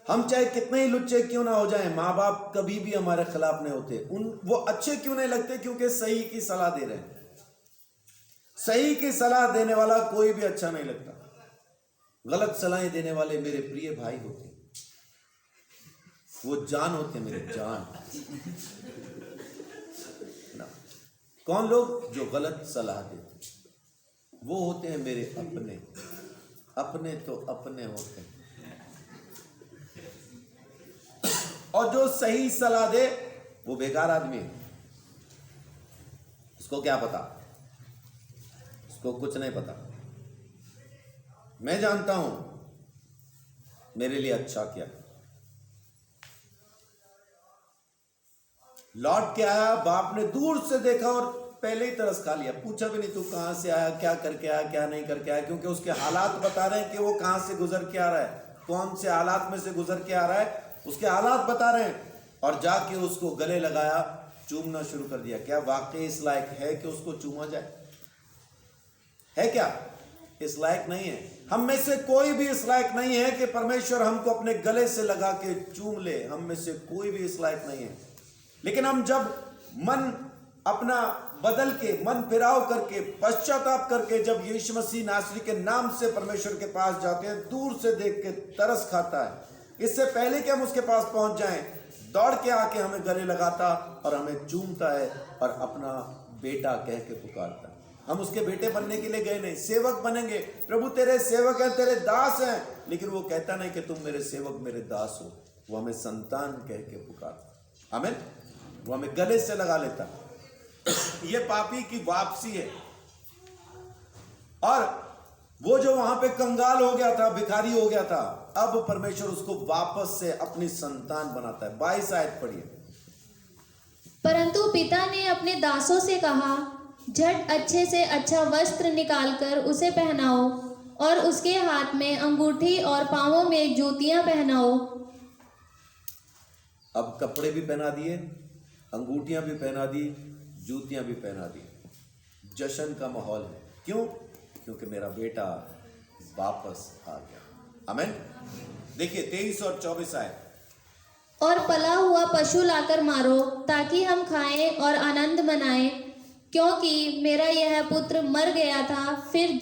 हम चाहे कितने ही लुच्चे क्यों ना हो जाएं, माँ बाप कभी भी हमारे खिलाफ नहीं होते। वो अच्छे क्यों नहीं लगते? क्योंकि सही की सलाह दे रहे हैं। सही की सलाह देने वाला कोई भी अच्छा नहीं लगता। गलत सलाहें देने वाले मेरे प्रिय भाई होते, वो जान होते, मेरे जान ना। कौन लोग? जो गलत सलाह देते, वो होते हैं मेरे अपने। अपने तो अपने होते हैं, और जो सही सलाह दे वो बेकार आदमी है। उसको क्या पता? उसको कुछ नहीं पता। मैं जानता हूं मेरे लिए अच्छा क्या। लौट के आया, बाप ने दूर से देखा और पहले ही तरस खा लिया। पूछा भी नहीं तू कहां से आया, क्या करके आया, क्या नहीं करके आया, क्योंकि उसके हालात बता रहे हैं कि वो कहां से गुजर के आ रहा है, कौन से हालात में से गुजर के आ रहा है, उसके हालात बता रहे हैं। और जाके उसको गले लगाया, चूमना शुरू कर दिया। क्या वाकई इस लायक है कि उसको चूमा जाए? है क्या? इस लायक नहीं है। हम में से कोई भी इस लायक नहीं है कि परमेश्वर हमको अपने गले से लगा के चूम ले। हम में से कोई भी इस लायक नहीं है। लेकिन हम जब मन अपना बदल के, मन फिराव करके, पश्चाताप करके जब यीशु मसीह नासरी के नाम से परमेश्वर के पास जाते हैं, दूर से देख के तरस खाता है। इससे पहले कि हम उसके पास पहुंच जाएं, दौड़ के आके हमें गले लगाता और हमें चूमता है और अपना बेटा कह के पुकारता है। हम उसके बेटे बनने के लिए गए नहीं, सेवक बनेंगे। प्रभु तेरे सेवक हैं, तेरे दास हैं। लेकिन वो कहता नहीं कि तुम मेरे सेवक, मेरे दास हो। वो हमें संतान कह के पुकारता। आमीन। वो हमें गले से लगा लेता। ये पापी की वापसी है। और वो जो वहां पे कंगाल हो गया था, भिखारी हो गया था, अब परमेश्वर उसको वापस से अपनी संतान बनाता है। 22 आयत पढ़िए। परंतु पिता ने अपने दासों से कहा, झट अच्छे से अच्छा वस्त्र निकालकर उसे पहनाओ और उसके हाथ में अंगूठी और पांवों में जूतियां पहनाओ। अब कपड़े भी पहना दिए, अंगूठियां भी पहना दी, जूतियां भी पहना दी। जश्न का माहौल है। क्यों? क्योंकि मेरा बेटा वापस आ गया। आमीन। देखिए 23 और 24 आए। और पला हुआ पशु लाकर मारो, ताकि हम खाएं और आनंद मनाएं, क्योंकि मेरा यह पुत्र मर गया था, फिर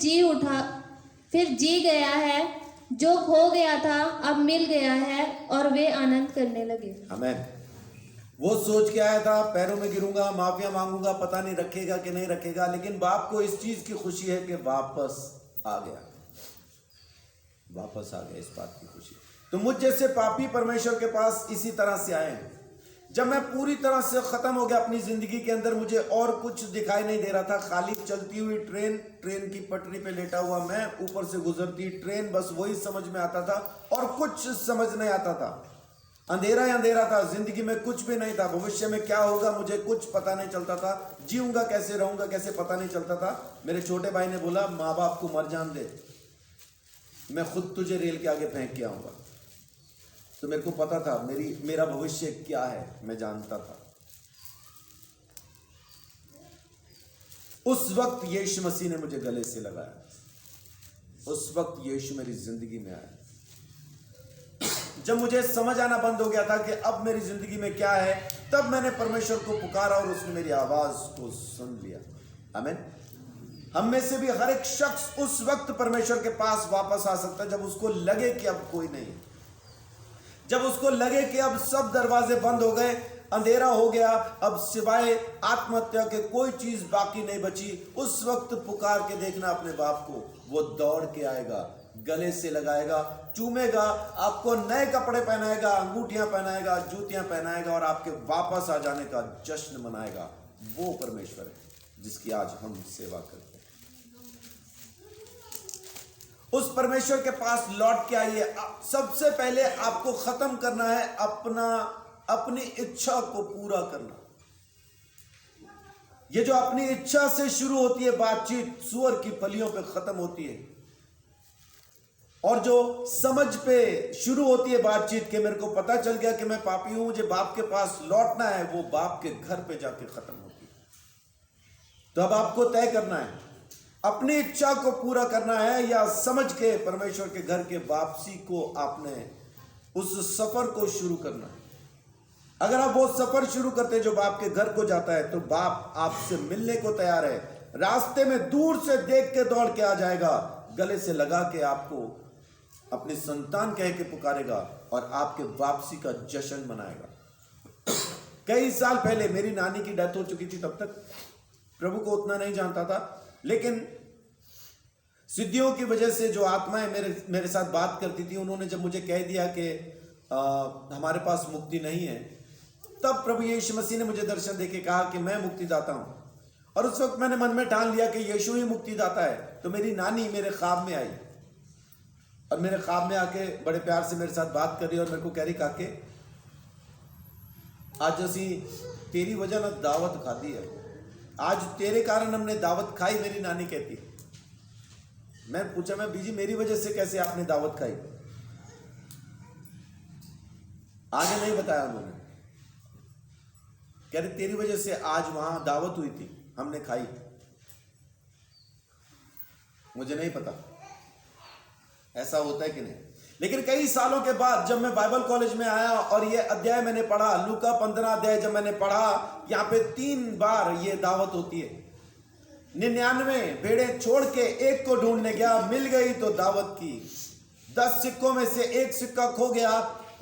जी गया है, जो खो गया था अब मिल गया है। और वे आनंद करने लगे। आमीन। वो सोच के आया था, पैरों में गिरूंगा, माफिया मांगूंगा, पता नहीं रखेगा कि नहीं रखेगा, लेकिन बाप को इस चीज की खुशी है कि वापस आ गया। वापस आ गया, इस बात की खुशी। तो मुझ जैसे पापी परमेश्वर के पास इसी तरह से आए हैं। जब मैं पूरी तरह से खत्म हो गया अपनी जिंदगी के अंदर, मुझे और कुछ दिखाई नहीं दे रहा था, खाली चलती हुई ट्रेन की पटरी पे लेटा हुआ मैं, ऊपर से गुजरती ट्रेन, बस वही समझ में आता था और कुछ समझ नहीं आता था। अंधेरा ही अंधेरा था, जिंदगी में कुछ भी नहीं था। भविष्य में क्या होगा मुझे कुछ पता नहीं चलता था। जीऊंगा कैसे, रहूंगा कैसे, पता नहीं चलता था। मेरे छोटे भाई ने बोला, माँ बाप को मर जान दे, मैं खुद तुझे रेल के आगे फेंक के आऊंगा। तो मेरे को पता था मेरा भविष्य क्या है, मैं जानता था। उस वक्त यीशु मसीह ने मुझे गले से लगाया। उस वक्त यीशु मेरी जिंदगी में आया। जब मुझे समझ आना बंद हो गया था कि अब मेरी जिंदगी में क्या है, तब मैंने परमेश्वर को पुकारा और उसने मेरी आवाज को सुन लिया। आमीन। हम में से भी हर एक शख्स उस वक्त परमेश्वर के पास वापस आ सकता है जब उसको लगे कि अब कोई नहीं, जब उसको लगे कि अब सब दरवाजे बंद हो गए, अंधेरा हो गया, अब सिवाय आत्महत्या के कोई चीज बाकी नहीं बची, उस वक्त पुकार के देखना अपने बाप को, वो दौड़ के आएगा, गले से लगाएगा, चूमेगा, आपको नए कपड़े पहनाएगा, अंगूठियां पहनाएगा, जूतियां पहनाएगा और आपके वापस आ जाने का जश्न मनाएगा। वो परमेश्वर है जिसकी आज हम सेवा करते हैं। उस परमेश्वर के पास लौट के आइए। सबसे पहले आपको खत्म करना है अपनी इच्छा को पूरा करना। ये जो अपनी इच्छा से शुरू होती है बातचीत, सुअर की फलियों पे खत्म होती है, और जो समझ पे शुरू होती है बातचीत कि मेरे को पता चल गया कि मैं पापी हूं, मुझे बाप के पास लौटना है, वो बाप के घर पे जाके खत्म होती है। तो अब आपको तय करना है, अपनी इच्छा को पूरा करना है या समझ के परमेश्वर के घर के वापसी को आपने उस सफर को शुरू करना है। अगर आप वो सफर शुरू करते जो बाप के घर को जाता है, तो बाप आपसे मिलने को तैयार है, रास्ते में दूर से देख के दौड़ के आ जाएगा, गले से लगा के आपको अपने संतान कह के पुकारेगा और आपके वापसी का जश्न मनाएगा। कई साल पहले मेरी नानी की डेथ हो चुकी थी, तब तक प्रभु को उतना नहीं जानता था, लेकिन सिद्धियों की वजह से जो आत्माएं मेरे साथ बात करती थी, उन्होंने जब मुझे कह दिया कि हमारे पास मुक्ति नहीं है, तब प्रभु यीशु मसीह ने मुझे दर्शन देके कहा कि मैं मुक्तिदाता हूं। और उस वक्त मैंने मन में ठान लिया कि यीशु ही मुक्तिदाता है। तो मेरी नानी मेरे ख्वाब में आई और मेरे ख्वाब में आके बड़े प्यार से मेरे साथ बात कर रही और मेरे को कह रही, काके आज असी तेरी वजह ना दावत खाती है, आज तेरे कारण हमने दावत खाई। मेरी नानी कहती। मैं पूछा, मैं बीजी मेरी वजह से कैसे आपने दावत खाई? आगे नहीं बताया उन्होंने। कह रहे तेरी वजह से आज वहां दावत हुई थी, हमने खाई। मुझे नहीं पता ऐसा होता है कि नहीं, लेकिन कई सालों के बाद जब मैं बाइबल कॉलेज में आया और ये अध्याय मैंने पढ़ा, लूका 15 अध्याय जब मैंने पढ़ा, यहाँ पे 3 बार ये दावत होती है। 99 भेड़ें छोड़ के एक को ढूंढने गया, मिल गई तो दावत की। 10 सिक्कों में से एक सिक्का खो गया,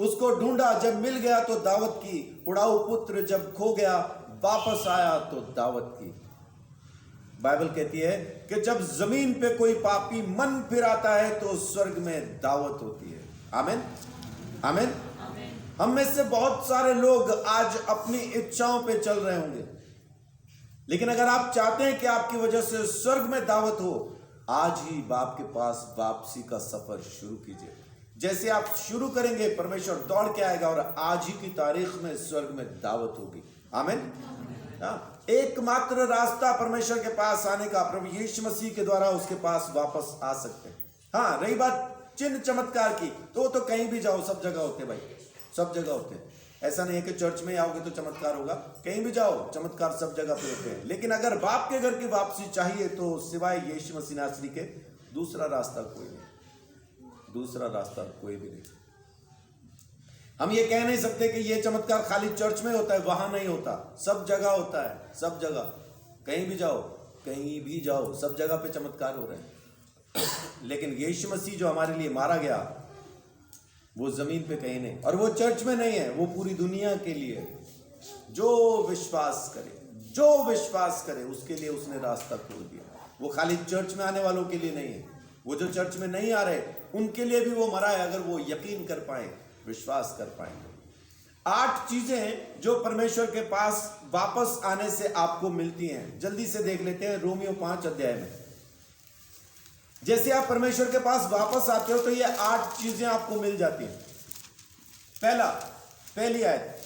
उसको ढूंढा, जब मिल गया तो दावत की। उड़ाऊ पुत्र जब खो गया, वापस आया तो दावत की। बाइबल कहती है कि जब जमीन पे कोई पापी मन फिराता है तो स्वर्ग में दावत होती है। आमीन, आमीन। हम में से बहुत सारे लोग आज अपनी इच्छाओं पे चल रहे होंगे, लेकिन अगर आप चाहते हैं कि आपकी वजह से स्वर्ग में दावत हो, आज ही बाप के पास वापसी का सफर शुरू कीजिए। जैसे आप शुरू करेंगे, परमेश्वर दौड़ के आएगा और आज ही की तारीख में स्वर्ग में दावत होगी। आमीन। एकमात्र रास्ता परमेश्वर के पास आने का प्रभु यीशु मसीह के द्वारा उसके पास वापस आ सकते हैं। हाँ, रही बात चिन्ह चमत्कार की, तो कहीं भी जाओ, सब जगह होते भाई, सब जगह होते। ऐसा नहीं है कि चर्च में आओगे तो चमत्कार होगा, कहीं भी जाओ चमत्कार सब जगह पे होते हैं। लेकिन अगर बाप के घर की वापसी चाहिए तो सिवाय यीशु मसीह नासरी के दूसरा रास्ता कोई नहीं, दूसरा रास्ता कोई भी नहीं। हम ये कह नहीं सकते कि ये चमत्कार खाली चर्च में होता है, वहां नहीं होता, सब जगह होता है, सब जगह। कहीं भी जाओ, कहीं भी जाओ, सब जगह पे चमत्कार हो रहे हैं। लेकिन यीशु मसीह जो हमारे लिए मारा गया, वो जमीन पे कहीं नहीं, और वो चर्च में नहीं है, वो पूरी दुनिया के लिए है। जो विश्वास करे, जो विश्वास करे, उसके लिए उसने रास्ता खोल दिया। वो खाली चर्च में आने वालों के लिए नहीं है, वो जो चर्च में नहीं आ रहे उनके लिए भी वो मरा है, अगर वो यकीन कर पाए, विश्वास कर पाएंगे। 8 चीजें जो परमेश्वर के पास वापस आने से आपको मिलती हैं, जल्दी से देख लेते हैं। रोमियो 5 अध्याय में जैसे आप परमेश्वर के पास वापस आते हो तो ये 8 चीजें आपको मिल जाती हैं। पहली आयत,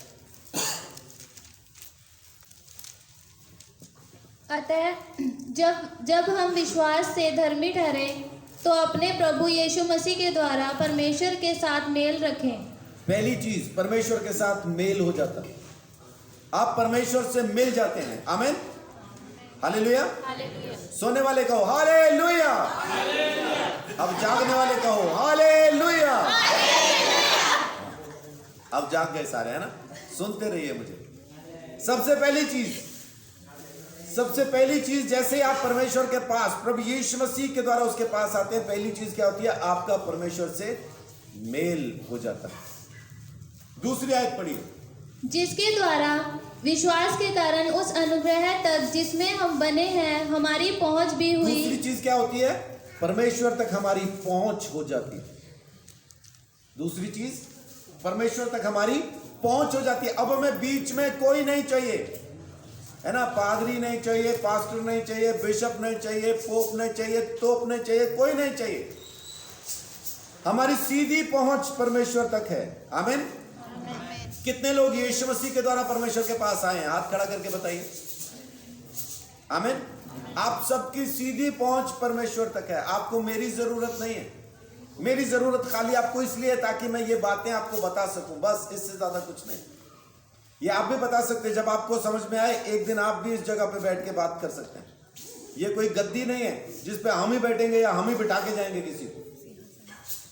अतः जब हम विश्वास से धर्मी ठहरे तो अपने प्रभु यीशु मसीह के द्वारा परमेश्वर के साथ मेल रखें। पहली चीज, परमेश्वर के साथ मेल हो जाता है, आप परमेश्वर से मिल जाते हैं। आमीन, हालेलुया। सोने वाले कहो हालेलुया, अब जागने वाले कहो हालेलुया। अब जाग गए सारे, है ना? सुनते रहिए मुझे। सबसे पहली चीज जैसे आप परमेश्वर के पास प्रभु यीशु मसीह के द्वारा उसके पास आते हैं, पहली चीज क्या होती है? आपका परमेश्वर से मेल हो जाता है। दूसरी आयत पढ़िए, जिसके द्वारा विश्वास के कारण उस अनुग्रह तक जिसमें हम बने हैं हमारी पहुंच भी दूसरी हुई। चीज क्या होती है? परमेश्वर तक हमारी पहुंच हो जाती है। दूसरी चीज, परमेश्वर तक हमारी पहुंच हो जाती है। अब हमें बीच में कोई नहीं चाहिए, है ना? पादरी नहीं चाहिए, पास्टर नहीं चाहिए, बिशप नहीं चाहिए, पोप नहीं चाहिए, तोप नहीं चाहिए, कोई नहीं चाहिए। हमारी सीधी पहुंच परमेश्वर तक है। आमीन। कितने लोग यीशु मसीह के द्वारा परमेश्वर के पास आए हैं? हाथ खड़ा करके बताइए। आमीन। आप सबकी सीधी पहुंच परमेश्वर तक है। आपको मेरी जरूरत नहीं है। मेरी जरूरत खाली आपको इसलिए है ताकि मैं ये बातें आपको बता सकूं, बस, इससे ज्यादा कुछ नहीं। ये आप भी बता सकते हैं, जब आपको समझ में आए एक दिन आप भी इस जगह पे बैठ के बात कर सकते हैं। ये कोई गद्दी नहीं है जिस पे हम ही बैठेंगे या हम ही बिठा के जाएंगे किसी को।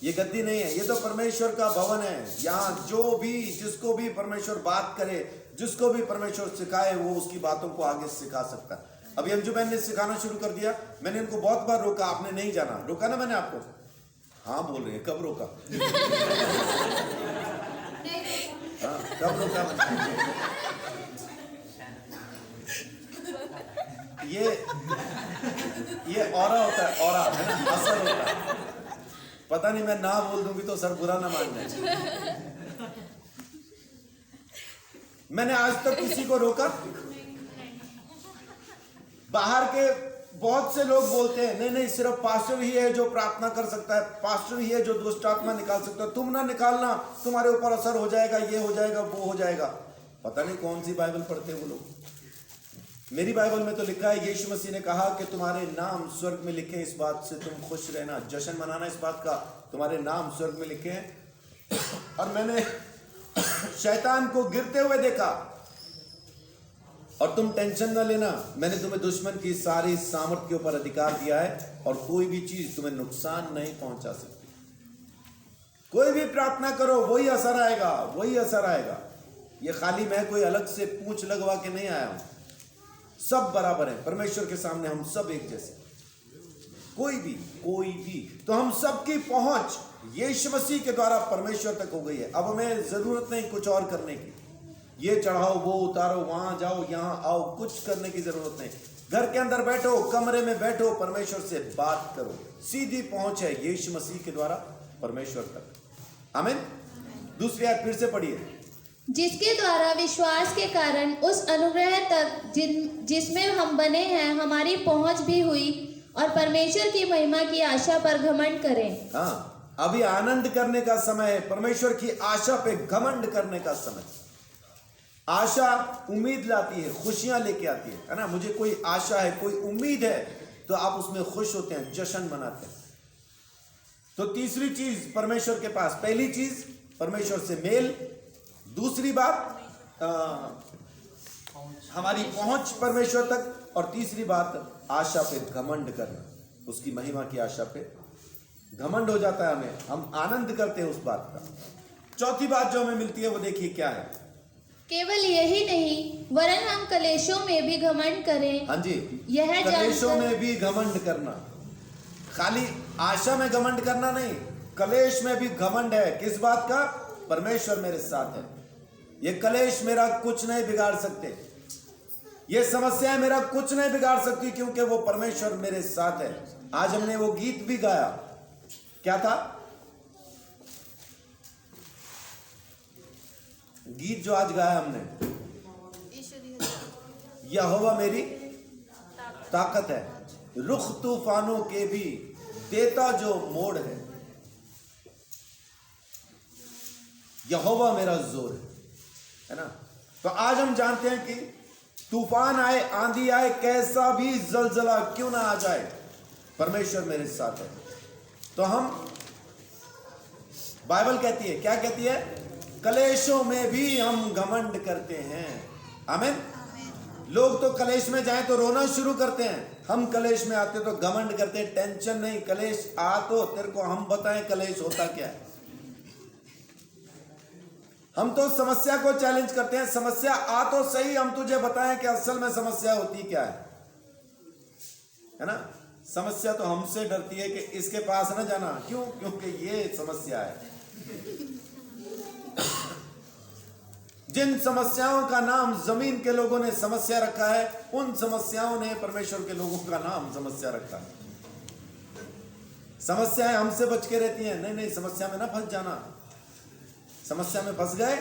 ये गद्दी नहीं है, ये तो परमेश्वर का भवन है। यहाँ जो भी, जिसको भी परमेश्वर बात करे, जिसको भी परमेश्वर सिखाए, वो उसकी बातों को आगे सिखा सकता है। अभी अंजुमन ने सिखाना शुरू कर दिया। मैंने इनको बहुत बार रोका, आपने नहीं जाना। रोका ना मैंने आपको? हाँ बोल रहे हैं। कब रोका? हाँ, कब रोका? ये ऑरा होता है, ऑरा, है ना? असर होता है। पता नहीं, मैं ना बोल दूंगी तो सर बुरा ना मान जाए। मैंने आज तक किसी को रोका? बाहर के बहुत से लोग बोलते हैं नहीं नहीं, सिर्फ पास्टर ही है जो प्रार्थना कर सकता है, पास्टर ही है जो दुष्ट आत्मा निकाल सकता है, तुम ना निकालना, तुम्हारे ऊपर असर हो जाएगा, ये हो जाएगा, वो हो जाएगा। पता नहीं कौन सी बाइबल पढ़ते हैं वो लोग। मेरी बाइबल में तो लिखा है, यीशु मसीह ने कहा कि तुम्हारे नाम स्वर्ग में लिखे, इस बात से तुम खुश रहना, जश्न मनाना इस बात का, तुम्हारे नाम स्वर्ग में लिखे हैं। और मैंने शैतान को गिरते हुए देखा। और तुम टेंशन ना लेना, मैंने तुम्हें दुश्मन की सारी सामर्थ के ऊपर अधिकार दिया है और कोई भी चीज तुम्हें नुकसान नहीं पहुंचा सकती। कोई भी प्रार्थना करो, वही असर आएगा, वही असर आएगा। ये खाली मैं कोई अलग से पूंछ लगवा के नहीं आया हूं। सब बराबर है परमेश्वर के सामने, हम सब एक जैसे। कोई भी तो हम सबकी पहुंच यीशु मसीह के द्वारा परमेश्वर तक हो गई है। अब हमें जरूरत नहीं कुछ और करने की, ये चढ़ाओ, वो उतारो, वहां जाओ, यहां आओ, कुछ करने की जरूरत नहीं। घर के अंदर बैठो, कमरे में बैठो, परमेश्वर से बात करो। सीधी पहुंच है यीशु मसीह के द्वारा परमेश्वर तक। आमीन। दूसरी आयत फिर से पढ़िए। जिसके द्वारा विश्वास के कारण उस अनुग्रह तक जिसमें हम बने हैं हमारी पहुंच भी हुई और परमेश्वर की महिमा की आशा पर घमंड करें। हाँ, अभी आनंद करने का समय है, परमेश्वर की आशा पे घमंड करने का समय। आशा उम्मीद लाती है, खुशियां लेके आती है ना? मुझे कोई आशा है, कोई उम्मीद है, तो आप उसमें खुश होते हैं, जश्न मनाते हैं। तो तीसरी चीज परमेश्वर के पास, पहली चीज परमेश्वर से मेल, दूसरी बात हमारी पहुंच परमेश्वर तक, और तीसरी बात आशा पे घमंड करना, उसकी महिमा की आशा पे घमंड हो जाता है हमें, हम आनंद करते हैं उस बात का। चौथी बात जो हमें मिलती है वो देखिए क्या है। केवल यही नहीं वरन हम कलेशों में भी घमंड करें। हाँ जी, यह कलेशों जानकर में भी घमंड करना, खाली आशा में घमंड करना नहीं, कलेश में भी घमंड है। किस बात का? परमेश्वर मेरे साथ है। ये कलेश मेरा कुछ नहीं बिगाड़ सकते, ये समस्याएं मेरा कुछ नहीं बिगाड़ सकती, क्योंकि वो परमेश्वर मेरे साथ है। आज हमने वो गीत भी गाया, क्या था गीत जो आज गाया हमने? यहोवा मेरी ताकत है, रुख तूफानों के भी देता जो मोड़ है, यहोवा मेरा जोर है ना? तो आज हम जानते हैं कि तूफान आए, आंधी आए, कैसा भी जलजला क्यों ना आ जाए, परमेश्वर मेरे साथ है। तो हम, बाइबल कहती है, क्या कहती है? कलेशों में भी हम घमंड करते हैं। आमीन। लोग तो कलेश में जाए तो रोना शुरू करते हैं, हम कलेश में आते तो घमंड करते हैं। टेंशन नहीं, कलेश आ तो तेरे को हम बताएं कलेश होता क्या है। हम तो समस्या को चैलेंज करते हैं, समस्या आ तो सही, हम तुझे बताएं कि असल में समस्या होती क्या है ना? समस्या तो हमसे डरती है कि इसके पास ना जाना, क्यों? क्योंकि ये समस्या है। जिन समस्याओं का नाम जमीन के लोगों ने समस्या रखा है, उन समस्याओं ने परमेश्वर के लोगों का नाम समस्या रखा है। समस्याएं हमसे बच के रहती हैं, नहीं नहीं, समस्या में ना फंस जाना। समस्या में फंस गए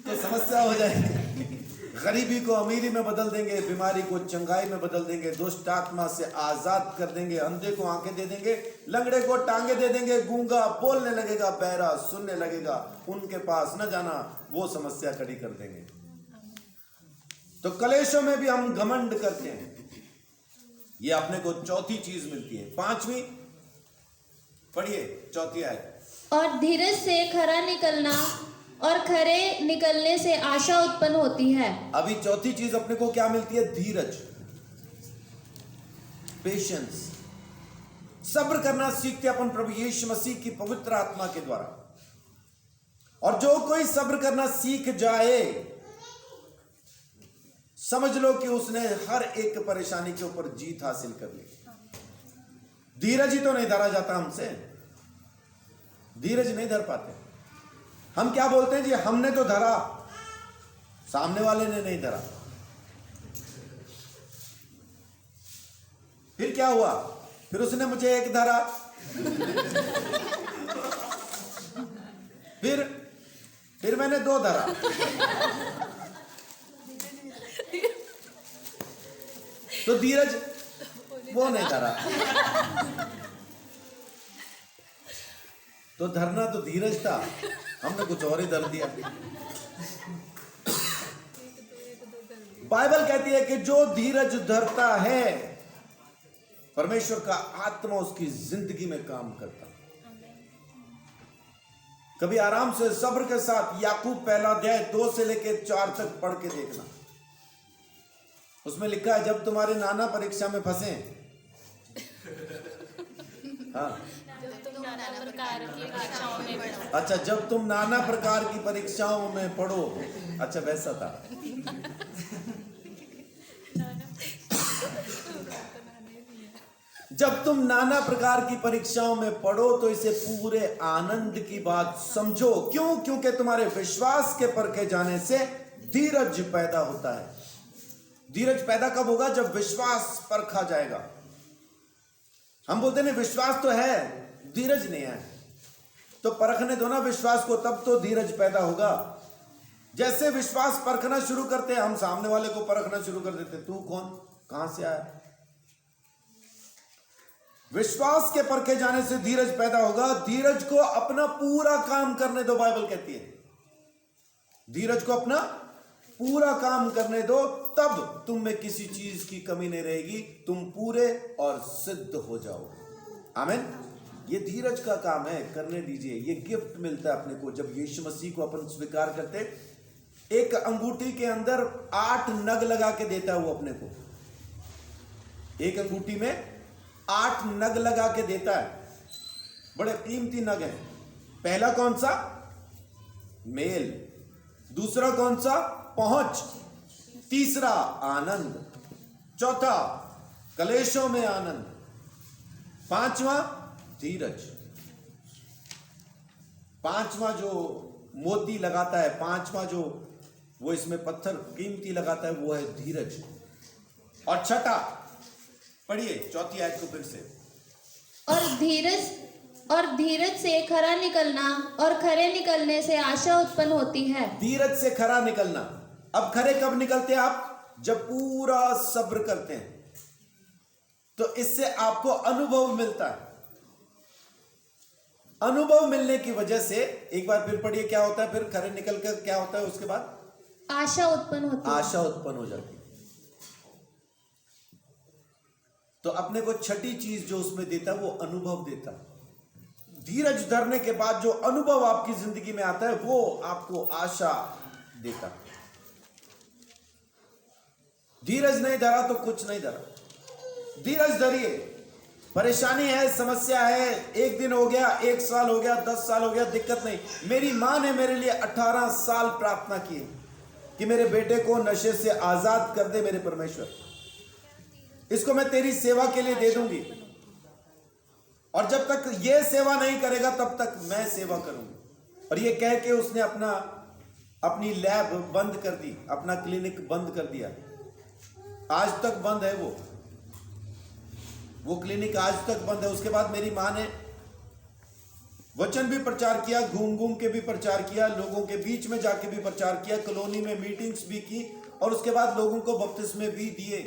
तो समस्या हो जाएगी। गरीबी को अमीरी में बदल देंगे, बीमारी को चंगाई में बदल देंगे, दुष्ट आत्मा से आजाद कर देंगे, अंधे को आंखें दे देंगे, लंगड़े को टांगे दे देंगे, गूंगा बोलने लगेगा, बहरा सुनने लगेगा। उनके पास न जाना, वो समस्या खड़ी कर देंगे। तो कलेशों में भी हम घमंड करते हैं। ये अपने को चौथी चीज मिलती है। पांचवी पढ़िए, चौथी आयत। और धीरज से खरा निकलना और खरे निकलने से आशा उत्पन्न होती है। अभी चौथी चीज अपने को क्या मिलती है? धीरज, पेशेंस, सब्र करना सीखते अपन प्रभु यीशु मसीह की पवित्र आत्मा के द्वारा। और जो कोई सब्र करना सीख जाए, समझ लो कि उसने हर एक परेशानी के ऊपर जीत हासिल कर ली। धीरज ही तो नहीं धरा जाता हमसे, धीरज नहीं धर पाते। हम क्या बोलते हैं जी, हमने तो धरा, सामने वाले ने नहीं धरा। फिर क्या हुआ? फिर उसने मुझे एक धरा, फिर मैंने दो धरा, तो धीरज वो नहीं धरा। तो धरना तो धीरज था, हमने कुछ और ही धर दिया। बाइबल कहती है कि जो धीरज धरता है, परमेश्वर का आत्मा उसकी जिंदगी में काम करता। कभी आराम से सब्र के साथ याकूब पहला अध्याय 2 से लेकर 4 तक पढ़ के देखना। उसमें लिखा है, जब तुम्हारे नाना परीक्षा में फंसे, हाँ, अच्छा, जब तुम नाना प्रकार की परीक्षाओं में पढ़ो, अच्छा वैसा था। जब तुम नाना प्रकार की परीक्षाओं में पढ़ो तो इसे पूरे आनंद की बात समझो। क्यों? क्योंकि तुम्हारे विश्वास के परखे जाने से धीरज पैदा होता है। धीरज पैदा कब होगा? जब विश्वास परखा जाएगा। हम बोलते हैं विश्वास तो है, धीरज नहीं है, तो परखने दो ना विश्वास को, तब तो धीरज पैदा होगा। जैसे विश्वास परखना शुरू करते हैं, हम सामने वाले को परखना शुरू कर देते, तू कौन, कहां से आया। विश्वास के परखे जाने से धीरज पैदा होगा। धीरज को अपना पूरा काम करने दो, बाइबल कहती है। धीरज को अपना पूरा काम करने दो, तब तुम में किसी चीज की कमी नहीं रहेगी, तुम पूरे और सिद्ध हो जाओगे। आमीन। ये धीरज का काम है, करने दीजिए। ये गिफ्ट मिलता है अपने को जब यीशु मसीह को अपन स्वीकार करते। एक अंगूठी के अंदर 8 नग लगा के देता है वो अपने को। एक अंगूठी में 8 नग लगा के देता है, बड़े कीमती नग हैं। पहला कौन सा? मेल। दूसरा कौन सा? पहुंच। तीसरा आनंद। चौथा कलेशों में आनंद। पांचवा धीरज। पांचवा जो मोती लगाता है, पांचवा जो वो इसमें पत्थर कीमती लगाता है, वो है धीरज। और छठा पढ़िए, चौथी आयत को फिर से। और धीरज से खरा निकलना और खरे निकलने से आशा उत्पन्न होती है। धीरज से खरा निकलना। अब खरे कब निकलते हैं आप? जब पूरा सब्र करते हैं, तो इससे आपको अनुभव मिलता है। अनुभव मिलने की वजह से, एक बार फिर पढ़िए, क्या होता है? फिर खरे निकल कर क्या होता है उसके बाद? आशा उत्पन्न होती है। आशा उत्पन्न हो जाती है। तो अपने को छठी चीज जो उसमें देता है, वो अनुभव देता है। धीरज धरने के बाद जो अनुभव आपकी जिंदगी में आता है, वो आपको आशा देता है। धीरज नहीं धरा तो कुछ नहीं धरा। धीरज धरिए। परेशानी है, समस्या है, 1 दिन हो गया, 1 साल हो गया, 10 साल हो गया, दिक्कत नहीं। मेरी मां ने मेरे लिए 18 साल प्रार्थना की कि मेरे बेटे को नशे से आजाद कर दे मेरे परमेश्वर, इसको मैं तेरी सेवा के लिए दे दूंगी, और जब तक ये सेवा नहीं करेगा तब तक मैं सेवा करूंगी। और ये कह के उसने अपना अपनी लैब बंद कर दी, अपना क्लिनिक बंद कर दिया, आज तक बंद है वो क्लिनिक आज तक बंद है। उसके बाद मेरी माँ ने वचन भी प्रचार किया, घूम घूम के भी प्रचार किया, लोगों के बीच में जाके भी प्रचार किया, कॉलोनी में मीटिंग्स भी की और उसके बाद लोगों को बपतिस्मे भी दिए।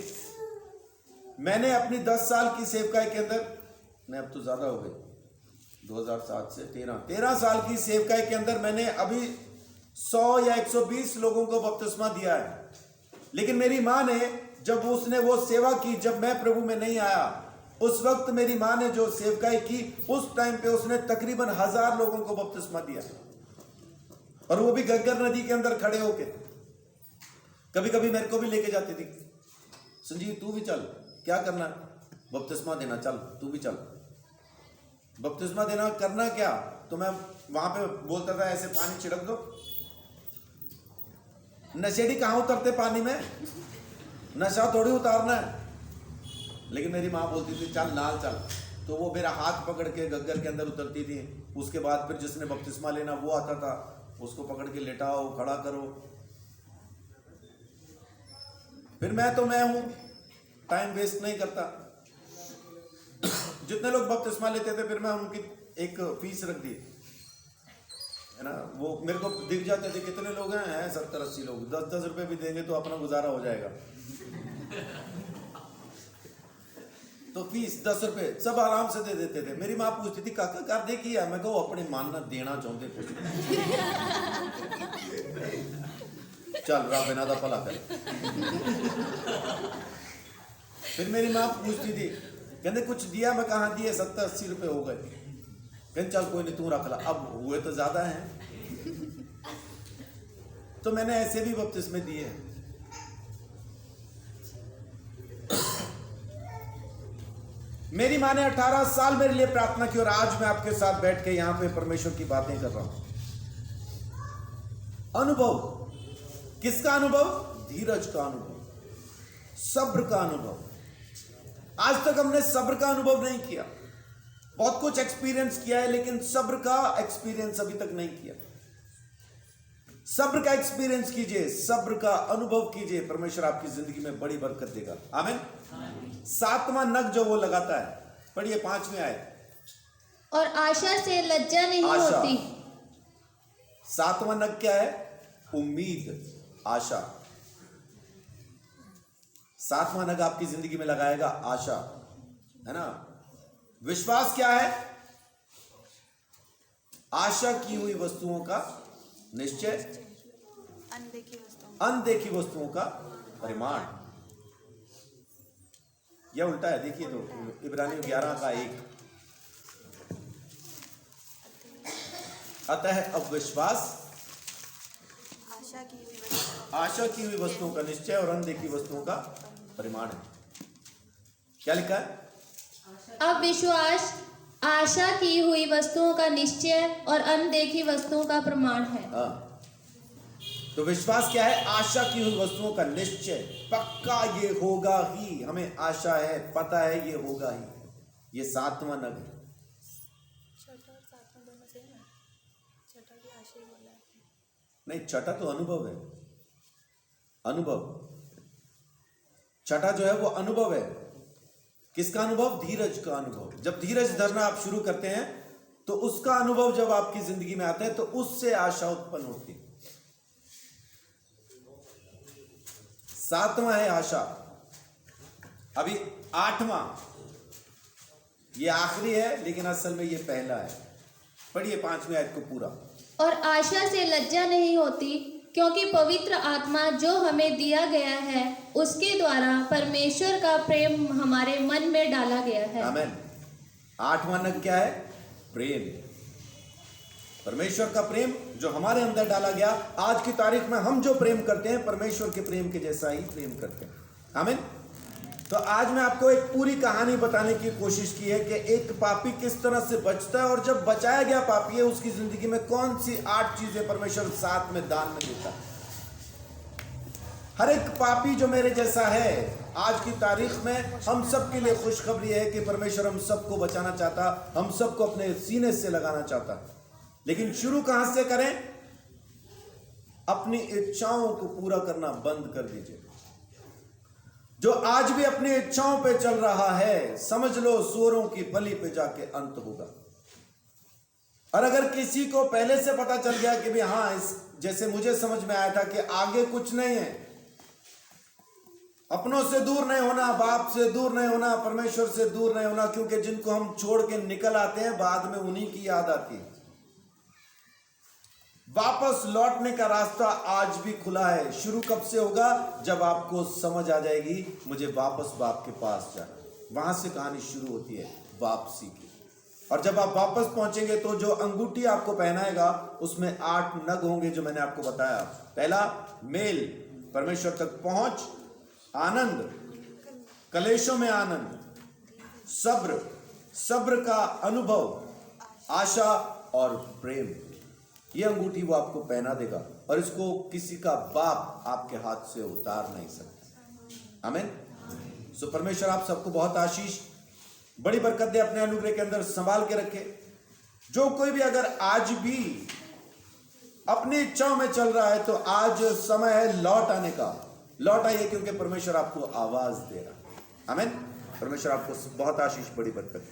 मैंने अपनी 10 साल की सेवकाई के अंदर, नहीं अब तो ज्यादा हो गई, 2007 से 13 साल की सेवकाई के अंदर मैंने अभी 100 या 120 लोगों को बपतिस्मा दिया है। लेकिन मेरी माँ ने जब उसने वो सेवा की, जब मैं प्रभु में नहीं आया, उस वक्त मेरी माँ ने जो सेवकाई की, उस टाइम पे उसने तकरीबन 1000 लोगों को बपतिस्मा दिया, और वो भी गग्गर नदी के अंदर खड़े होके। कभी कभी मेरे को भी लेके जाती थी, संजीव तू भी चल, क्या करना, बपतिस्मा देना, चल तू भी चल। बपतिस्मा देना करना क्या, तो मैं वहां पे बोलता था ऐसे पानी छिड़क दो। नशेड़ी कहाँ उतरते पानी में, नशा थोड़ी उतारना है। लेकिन मेरी माँ बोलती थी चल नाल चल, तो वो मेरा हाथ पकड़ के गग्गर के अंदर उतरती थी। उसके बाद फिर जिसने बपतिस्मा लेना वो आता था, उसको पकड़ के लेटाओ, खड़ा करो। फिर मैं हूं, टाइम वेस्ट नहीं करता। जितने लोग बपतिस्मा लेते थे फिर मैं उनकी एक फीस रख दी है ना। वो मेरे को दिख जाते थे कितने लोग हैं 70-80 लोग, 10-10 रुपए भी देंगे तो अपना गुजारा हो जाएगा। तो फीस 10 रुपए सब आराम से दे देते थे। मेरी माँ पूछती थी काका कर दे किया, मैं कहूँ अपनी मानना देना चाहते कुछ चल रब इन्हां दा भला करे। फिर मेरी माँ पूछती थी, कहते कुछ दिया, मैं कहाँ दिए, 70-80 रुपए हो गए। कहते चल कोई नहीं तू रख ला, अब हुए तो ज्यादा हैं। तो मैंने ऐसे भी बपतिस्मे दिए। मेरी माँ ने 18 साल मेरे लिए प्रार्थना की, और आज मैं आपके साथ बैठ के यहां पे परमेश्वर की बातें कर रहा हूं। अनुभव किसका अनुभव, धीरज का अनुभव, सब्र का अनुभव। आज तक हमने सब्र का अनुभव नहीं किया, बहुत कुछ एक्सपीरियंस किया है लेकिन सब्र का एक्सपीरियंस अभी तक नहीं किया। सब्र का एक्सपीरियंस कीजिए, सब्र का अनुभव कीजिए, परमेश्वर आपकी जिंदगी में बड़ी बरकत देगा। आमीन। 7वां नग जो वो लगाता है, पढ़िए 5वीं आयत। और आशा से लज्जा नहीं होती। 7वां नग क्या है, उम्मीद, आशा। 7वां नग आपकी जिंदगी में लगाएगा आशा, है ना। विश्वास क्या है, आशा की हुई वस्तुओं का निश्चय, अनदेखी वस्तुओं का परिमाण। यह उल्टा है, देखिए तो इब्रानियों 11 का 1। अतः अब विश्वास आशा की हुई वस्तुओं का निश्चय और अनदेखी वस्तुओं का परिमाण है। क्या लिखा है, अब विश्वास आशा की हुई वस्तुओं का निश्चय और अनदेखी वस्तुओं का प्रमाण है। तो विश्वास क्या है, आशा की हुई वस्तुओं का निश्चय, पक्का ये होगा ही, हमें आशा है, पता है ये होगा ही। ये 7वां नग है। नहीं, छठा तो अनुभव है, अनुभव। छठा जो है वो अनुभव है। किसका अनुभव, धीरज का अनुभव। जब धीरज धरना आप शुरू करते हैं तो उसका अनुभव जब आपकी जिंदगी में आता है तो उससे आशा उत्पन्न होती है। 7वां है आशा। अभी 8वां, ये आखिरी है लेकिन असल में ये पहला है। पढ़िए 5वीं आयत को पूरा। और आशा से लज्जा नहीं होती, क्योंकि पवित्र आत्मा जो हमें दिया गया है उसके द्वारा परमेश्वर का प्रेम हमारे मन में डाला गया है। आमीन। 8वां नग क्या है, प्रेम। परमेश्वर का प्रेम जो हमारे अंदर डाला गया। आज की तारीख में हम जो प्रेम करते हैं परमेश्वर के प्रेम के जैसा ही प्रेम करते हैं। आमीन। तो आज मैं आपको एक पूरी कहानी बताने की कोशिश की है कि एक पापी किस तरह से बचता है, और जब बचाया गया पापी है उसकी जिंदगी में कौन सी 8 चीजें परमेश्वर साथ में दान में देता है। हर एक पापी जो मेरे जैसा है, आज की तारीख में हम सब के लिए खुशखबरी है कि परमेश्वर हम सबको बचाना चाहता, हम सबको अपने सीने से लगाना चाहता। लेकिन शुरू कहां से करें, अपनी इच्छाओं को पूरा करना बंद कर दीजिए। जो आज भी अपनी इच्छाओं पे चल रहा है, समझ लो सूअरों की बलि पे जाके अंत होगा। और अगर किसी को पहले से पता चल गया कि भी हाँ, इस जैसे मुझे समझ में आया था कि आगे कुछ नहीं है, अपनों से दूर नहीं होना, बाप से दूर नहीं होना, परमेश्वर से दूर नहीं होना, क्योंकि जिनको हम छोड़ के निकल आते हैं बाद में उन्हीं की याद आती है। वापस लौटने का रास्ता आज भी खुला है। शुरू कब से होगा? जब आपको समझ आ जाएगी मुझे वापस बाप के पास जाना। वहां से कहानी शुरू होती है वापसी की। और जब आप वापस पहुंचेंगे तो जो अंगूठी आपको पहनाएगा उसमें 8 नग होंगे, जो मैंने आपको बताया। पहला मेल, परमेश्वर तक पहुंच, आनंद, कलेशों में आनंद, सब्र, सब्र का अनुभव, आशा और प्रेम। ये अंगूठी वो आपको पहना देगा और इसको किसी का बाप आपके हाथ से उतार नहीं सकता। आमीन। सो परमेश्वर आप सबको बहुत आशीष, बड़ी बरकत दे, अपने अनुग्रह के अंदर संभाल के रखे। जो कोई भी अगर आज भी अपनी इच्छाओं में चल रहा है तो आज समय है लौट आने का। लौट आइए, क्योंकि परमेश्वर आपको आवाज दे रहा है। आमीन। परमेश्वर आपको बहुत आशीष, बड़ी बरकत।